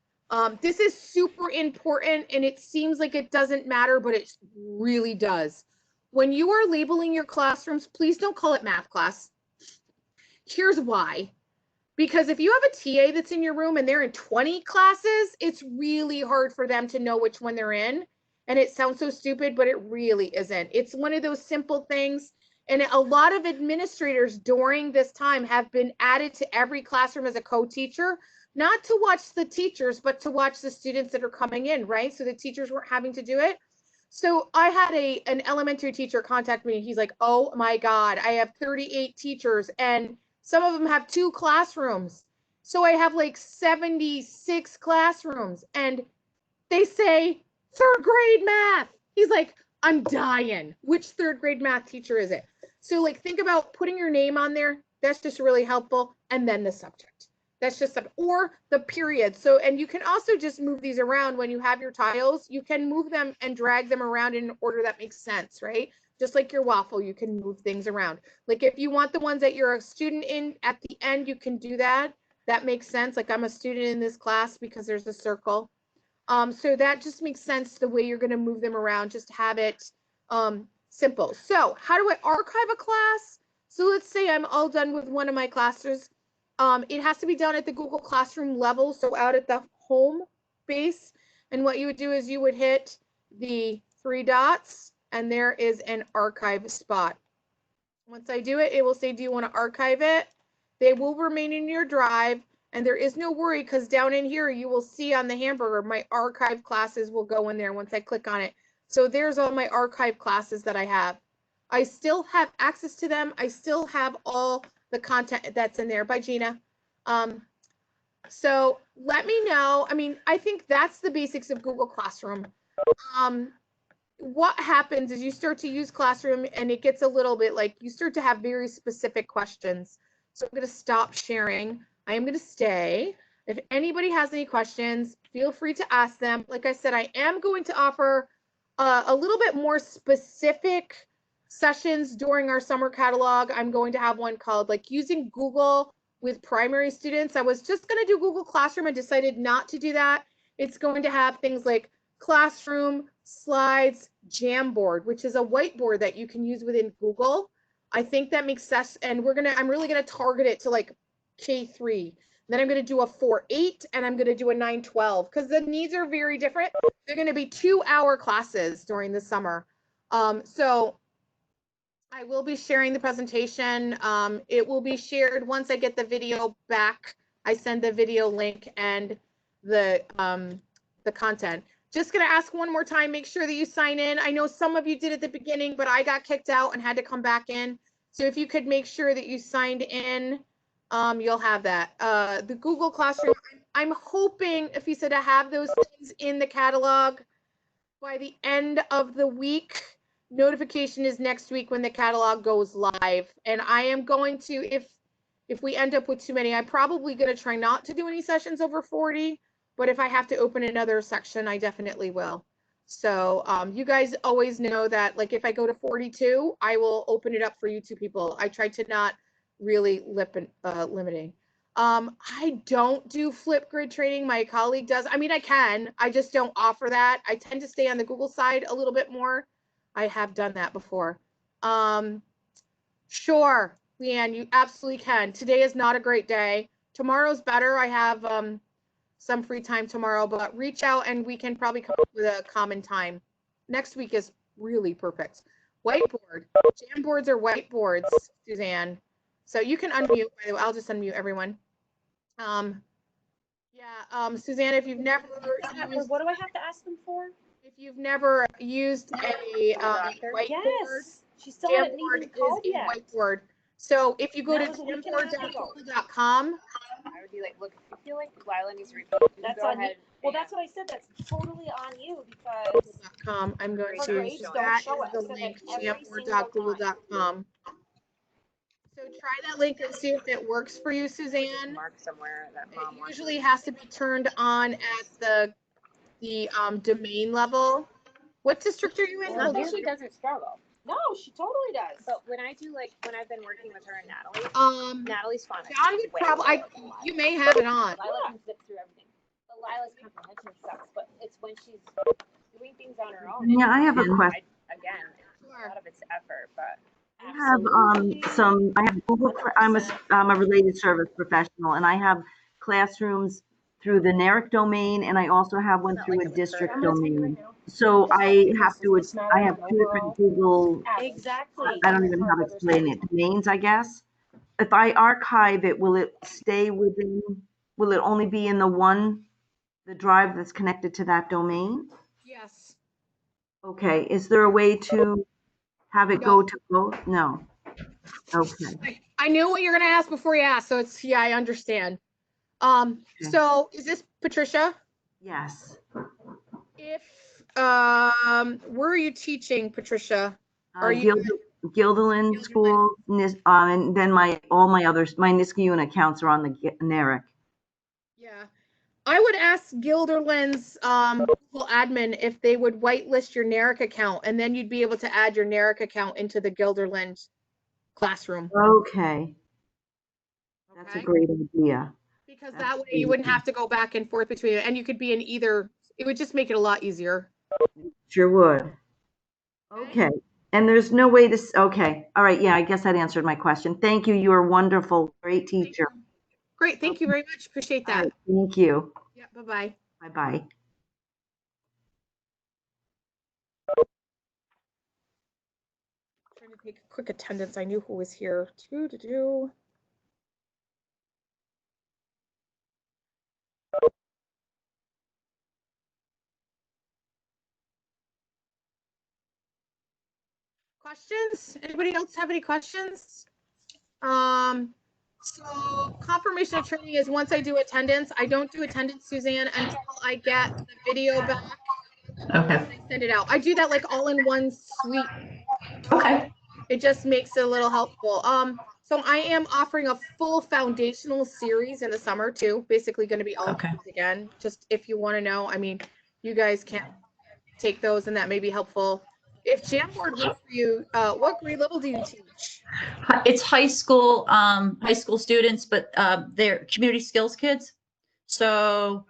A: This is super important, and it seems like it doesn't matter, but it really does. When you are labeling your classrooms, please don't call it math class. Here's why. Because if you have a TA that's in your room and they're in 20 classes, it's really hard for them to know which one they're in. And it sounds so stupid, but it really isn't. It's one of those simple things. And a lot of administrators during this time have been added to every classroom as a co-teacher, not to watch the teachers, but to watch the students that are coming in, right? So the teachers weren't having to do it. So I had an elementary teacher contact me. He's like, oh my God, I have 38 teachers and some of them have 2 classrooms. So I have like 76 classrooms and they say 3rd grade math. He's like, I'm dying. Which 3rd grade math teacher is it? So like think about putting your name on there. That's just really helpful. And then the subject. That's just or the period. So, and you can also just move these around when you have your tiles. You can move them and drag them around in an order that makes sense, right? Just like your waffle, you can move things around. Like if you want the ones that you're a student in at the end, you can do that. That makes sense. Like I'm a student in this class because there's a circle. So that just makes sense the way you're going to move them around. Just have it simple. So how do I archive a class? So let's say I'm all done with one of my classes. It has to be done at the Google Classroom level, so out at the home base. And what you would do is you would hit the 3 dots, and there is an archive spot. Once I do it, it will say, do you want to archive it? They will remain in your drive, and there is no worry because down in here, you will see on the hamburger, my archive classes will go in there once I click on it. So there's all my archive classes that I have. I still have access to them. I still have all the content that's in there. Bye, Gina. So let me know. I mean, I think that's the basics of Google Classroom. What happens is you start to use Classroom and it gets a little bit like you start to have very specific questions. So I'm going to stop sharing. I am going to stay. If anybody has any questions, feel free to ask them. Like I said, I am going to offer a little bit more specific sessions during our summer catalog. I'm going to have one called like using Google with primary students. I was just going to do Google Classroom and decided not to do that. It's going to have things like Classroom, Slides, Jamboard, which is a whiteboard that you can use within Google. I think that makes sense. And I'm really going to target it to like K3. Then I'm going to do a 4-8 and I'm going to do a 9-12 because the needs are very different. They're going to be 2-hour classes during the summer. So I will be sharing the presentation. It will be shared once I get the video back. I send the video link and the content. Just going to ask one more time, make sure that you sign in. I know some of you did at the beginning, but I got kicked out and had to come back in. So if you could make sure that you signed in, you'll have that. The Google Classroom, I'm hoping, if you said to have those things in the catalog by the end of the week. Notification is next week when the catalog goes live. And I am going to, if we end up with too many, I'm probably going to try not to do any sessions over 40. But if I have to open another section, I definitely will. So you guys always know that, like, if I go to 42, I will open it up for you 2 people. I try to not really limiting. I don't do Flipgrid trading. My colleague does. I mean, I can. I just don't offer that. I tend to stay on the Google side a little bit more. I have done that before. Sure, Leanne, you absolutely can. Today is not a great day. Tomorrow's better. I have some free time tomorrow, but reach out and we can probably come up with a common time. Next week is really perfect. Whiteboard. Jamboards are whiteboards, Suzanne. So you can unmute, by the way. I'll just unmute everyone. Suzanne, if you've never used,
C: what do I have to ask them for?
A: if you've never used a whiteboard,
C: yes, she still hadn't even called
A: is
C: yet.
A: a whiteboard. So if you go to
C: That was a week and a half ago.
A: jamboard.google.com,
D: I would be like, look, if you feel like Lila needs to repeat,
C: That's
D: go
C: on
D: ahead.
C: you. Well, that's what I said. That's totally on you because
A: I'm going
C: For
A: to,
C: grades,
A: that
C: don't
A: is
C: show it.
A: the
C: So that
A: link,
C: every single
A: jamboard.google.com. So try that link and see if it works for you, Suzanne.
D: Mark somewhere that
A: It
D: mom wants
A: usually has to be turned on at the domain level. What district are you in?
D: Not that she doesn't struggle,
C: no, she totally does.
D: but when I do, like, when I've been working with her and Natalie, Natalie's fun.
A: John would probably, you may have it on.
D: Lila can zip through everything. But Lila's kind of when she's doing things on her own.
E: Yeah, I have a
D: and
E: question.
D: Again, a lot of it's effort, but.
E: I have Google, I'm a related service professional, and I have classrooms through the NARIC domain, and I also have one through a district domain. So I have two different Google,
C: Exactly.
E: I don't even know how to explain it, domains, I guess. If I archive it, will it stay within, will it only be in the drive that's connected to that domain?
A: Yes.
E: Okay, is there a way to have it go to both? No. Okay.
A: I knew what you're gonna ask before you asked, so it's, yeah, I understand.
E: Okay.
A: So is this Patricia?
E: Yes.
A: If, where are you teaching, Patricia? Are you?
E: Guilderland School, and then my NISCU accounts are on the NARIC.
A: Yeah. I would ask Guilderland's Google admin if they would whitelist your NARIC account, and then you'd be able to add your NARIC account into the Guilderland classroom.
E: Okay. That's a
A: Okay?
E: great idea.
A: Because that way you wouldn't have to go back and forth between it, and you could be in either. It would just make it a lot easier.
E: Sure would. Okay. And there's no way to, okay. All right. Yeah, I guess that answered my question. Thank you. You are wonderful. Great teacher.
A: Great. Thank you very much. Appreciate
E: All
A: that.
E: right, thank you.
A: Yeah. Bye-bye.
E: Bye-bye.
A: Trying to take a quick attendance. I knew who was here. Do. Questions? Anybody else have any questions? So confirmation of training is once I do attendance. I don't do attendance, Suzanne, until I get the video back.
B: Okay.
A: I send it out. I do that like all in one sweep.
B: Okay.
A: It just makes it a little helpful. So I am offering a full foundational series in the summer too. Basically going to be all
B: Okay.
A: again. Just if you want to know, I mean, you guys can take those and that may be helpful. If Jamboard works for you, what grade level do you teach?
B: It's high school students, but they're community skills kids. So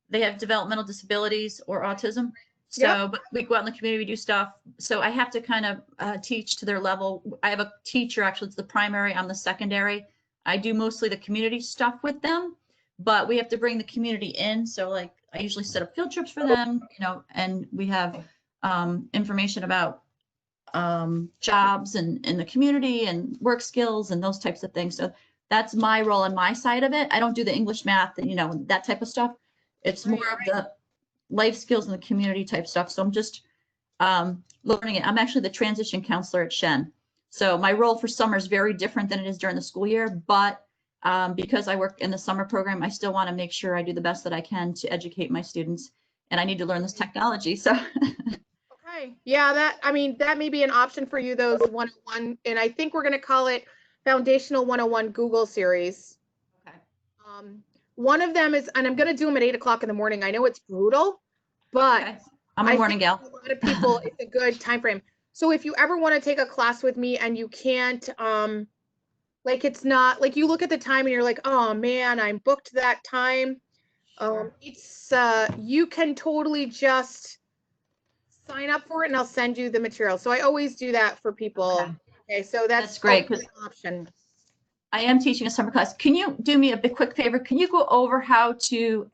B: they have developmental disabilities or autism. So,
A: Yep.
B: but we go out in the community, we do stuff. So I have to kind of teach to their level. I have a teacher, actually, it's the primary, I'm the secondary. I do mostly the community stuff with them, but we have to bring the community in. So like I usually set up field trips for them, you know, and we have information about jobs and in the community and work skills and those types of things. So that's my role on my side of it. I don't do the English, math, and you know, that type of stuff. It's more of the life skills and the community type stuff. So I'm just learning it. I'm actually the transition counselor at Shen. So my role for summer is very different than it is during the school year, but because I work in the summer program, I still want to make sure I do the best that I can to educate my students, and I need to learn this technology. So
A: Okay. Yeah, that may be an option for you, those 101, and I think we're going to call it Foundational 101 Google series.
B: okay.
A: One of them is, and I'm going to do them at 8:00 in the morning. I know it's brutal, but
B: Okay. I'm a morning gal.
A: A lot of people, it's a good time frame. So if you ever want to take a class with me and you can't, like it's not, like you look at the time and you're like, oh man, I'm booked that time. It's, you can totally just sign up for it and I'll send you the material. So I always do that for people. Okay, so that's
B: great,
A: an option.
B: I am teaching a summer class. Can you do me a big quick favor? Can you go over how to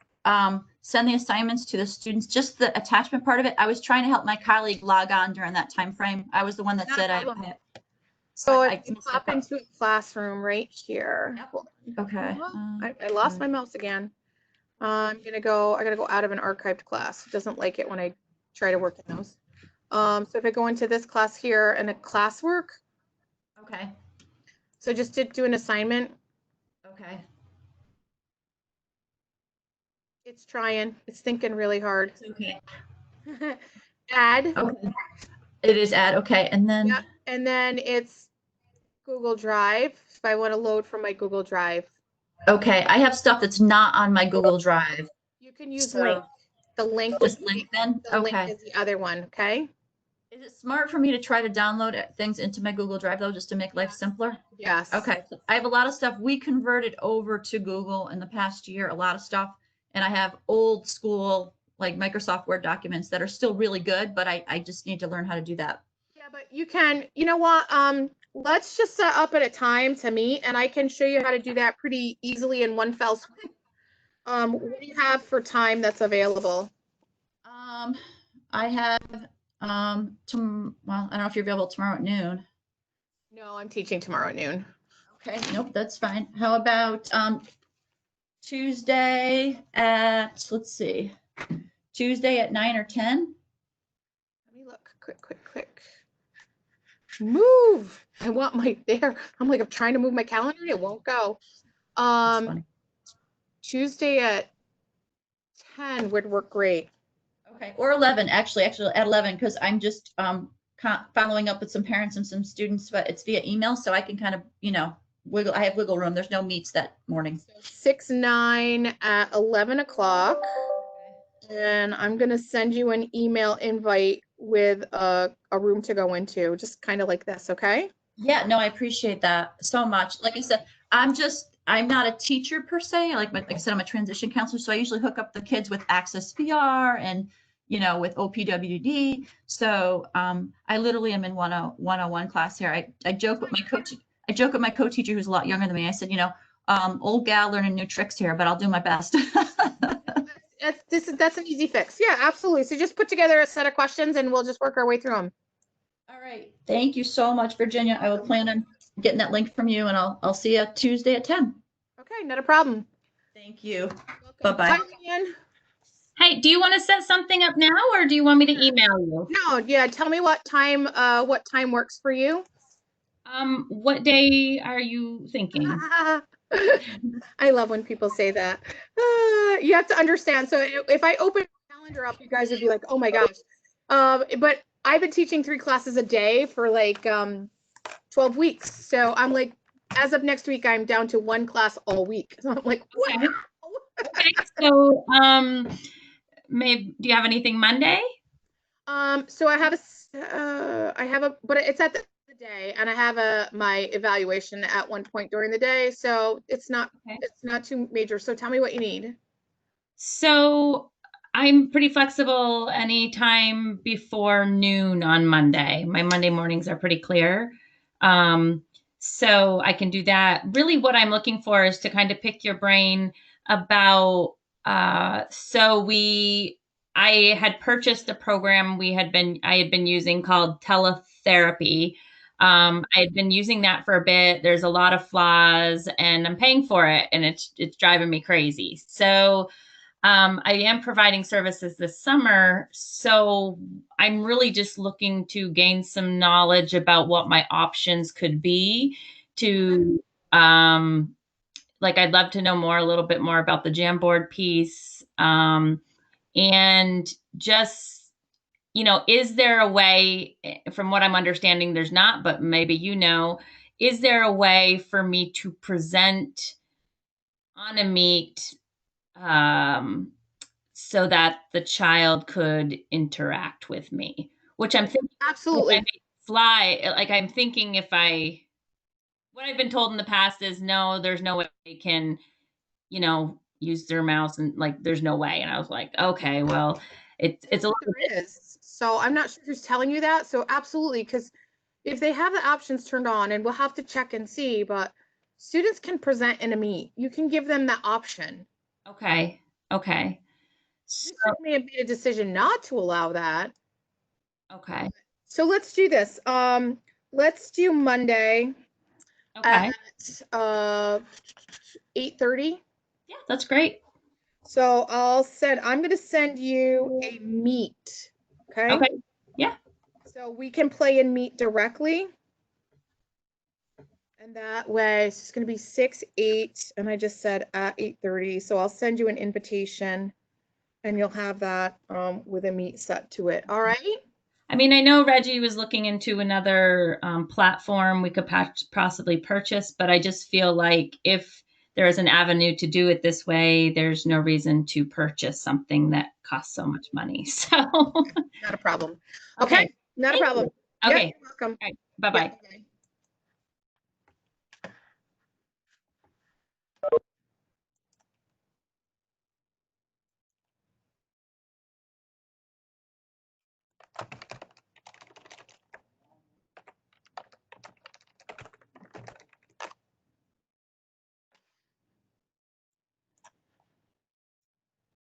B: send the assignments to the students, just the attachment part of it? I was trying to help my colleague log on during that time frame. I was the one that
A: Not a
B: said
A: problem. So
B: I
A: if you pop into a classroom right here.
B: Yep. Okay.
A: I lost my mouse again. I gotta go out of an archived class. It doesn't like it when I try to work in those. So if I go into this class here and a classwork,
B: Okay.
A: so just to do an assignment,
B: Okay.
A: it's trying, it's thinking really hard.
B: Okay.
A: Add.
B: Okay. It is add. Okay. And then.
A: Yeah, and then it's Google Drive. If I want to load from my Google Drive.
B: Okay. I have stuff that's not on my Google Drive.
A: You can use link. The link.
B: Just link then?
A: The
B: Okay.
A: link is the other one. Okay.
B: Is it smart for me to try to download things into my Google Drive though, just to make life simpler?
A: Yes.
B: Okay. So I have a lot of stuff. We converted over to Google in the past year, a lot of stuff. And I have old school like Microsoft Word documents that are still really good, but I just need to learn how to do that.
A: Yeah, but you can, you know what, let's just set up at a time to meet and I can show you how to do that pretty easily in one fell swoop. What do you have for time that's available?
B: I have, well, I don't know if you're available tomorrow at noon.
A: No, I'm teaching tomorrow at noon.
B: Okay, nope, that's fine. How about, Tuesday at, let's see, Tuesday at 9 or 10?
A: Let me look, quick. Move. I want my there. I'm like, I'm trying to move my calendar. It won't go.
B: That's funny.
A: Tuesday at 10 would work great.
B: Okay, or 11, actually at 11, because I'm just following up with some parents and some students, but it's via email, so I can kind of, I have wiggle room. There's no meets that morning.
A: 6/9 at 11 o'clock. And I'm going to send you an email invite with a room to go into, just kind of like this, okay?
B: Yeah, no, I appreciate that so much. Like I said, I'm not a teacher per se. Like I said, I'm a transition counselor, so I usually hook up the kids with Access VR and, with OPWD. So I literally am in 101 class here. I joke with my coach. I joke with my co-teacher who's a lot younger than me. I said, old gal learning new tricks here, but I'll do my best.
A: That's an easy fix. Yeah, absolutely. So just put together a set of questions and we'll just work our way through them.
B: All right. Thank you so much, Virginia. I will plan on getting that link from you and I'll see you Tuesday at 10.
A: Okay, not a problem.
B: Thank you.
A: Welcome.
B: Bye-bye.
A: Bye, Leanne.
F: Hey, do you want to set something up now or do you want me to email you?
A: No, yeah, tell me what time works for you.
F: What day are you thinking?
A: I love when people say that. You have to understand. So if I open my calendar up, you guys would be like, oh my gosh. But I've been teaching 3 classes a day for like 12 weeks. So I'm like, as of next week, I'm down to 1 class all week. So I'm like, wow.
F: Okay. Okay. So, do you have anything Monday?
A: So I have but it's at the day, and I have my evaluation at one point during the day. So it's not too major. So tell me what you need.
F: So I'm pretty flexible anytime before noon on Monday. My Monday mornings are pretty clear. So I can do that. Really what I'm looking for is to kind of pick your brain about, I had purchased a program I had been using called teletherapy. I had been using that for a bit. There's a lot of flaws and I'm paying for it and it's driving me crazy. So I am providing services this summer, so I'm really just looking to gain some knowledge about what my options could be to, I'd love to know a little bit more about the Jamboard piece. And just, is there a way, from what I'm understanding, there's not, but maybe is there a way for me to present on a meet so that the child could interact with me, which I'm thinking
A: Absolutely.
F: I'm thinking what I've been told in the past is no, there's no way they can, use their mouse and there's no way. And I was like, okay, well, it's a little bit.
A: So I'm not sure who's telling you that. So absolutely, because if they have the options turned on, and we'll have to check and see, but students can present in a meet. You can give them that option.
F: Okay.
A: So, district may have made a decision not to allow that.
F: Okay.
A: So let's do this. Let's do Monday
F: at
A: 8:30.
F: Yeah, that's great.
A: So I'm going to send you a meet. Okay.
F: Okay. Yeah.
A: So we can play and meet directly. And that way it's just going to be 6/8. And I just said at 8:30. So I'll send you an invitation and you'll have that with a meet set to it. All right.
F: I mean, I know Reggie was looking into another platform we could possibly purchase, but I just feel like if there is an avenue to do it this way, there's no reason to purchase something that costs so much money. So
A: not a problem. Okay. Not a problem.
F: Okay.
A: Yep, you're welcome.
F: All right. Bye-bye.
A: Yeah,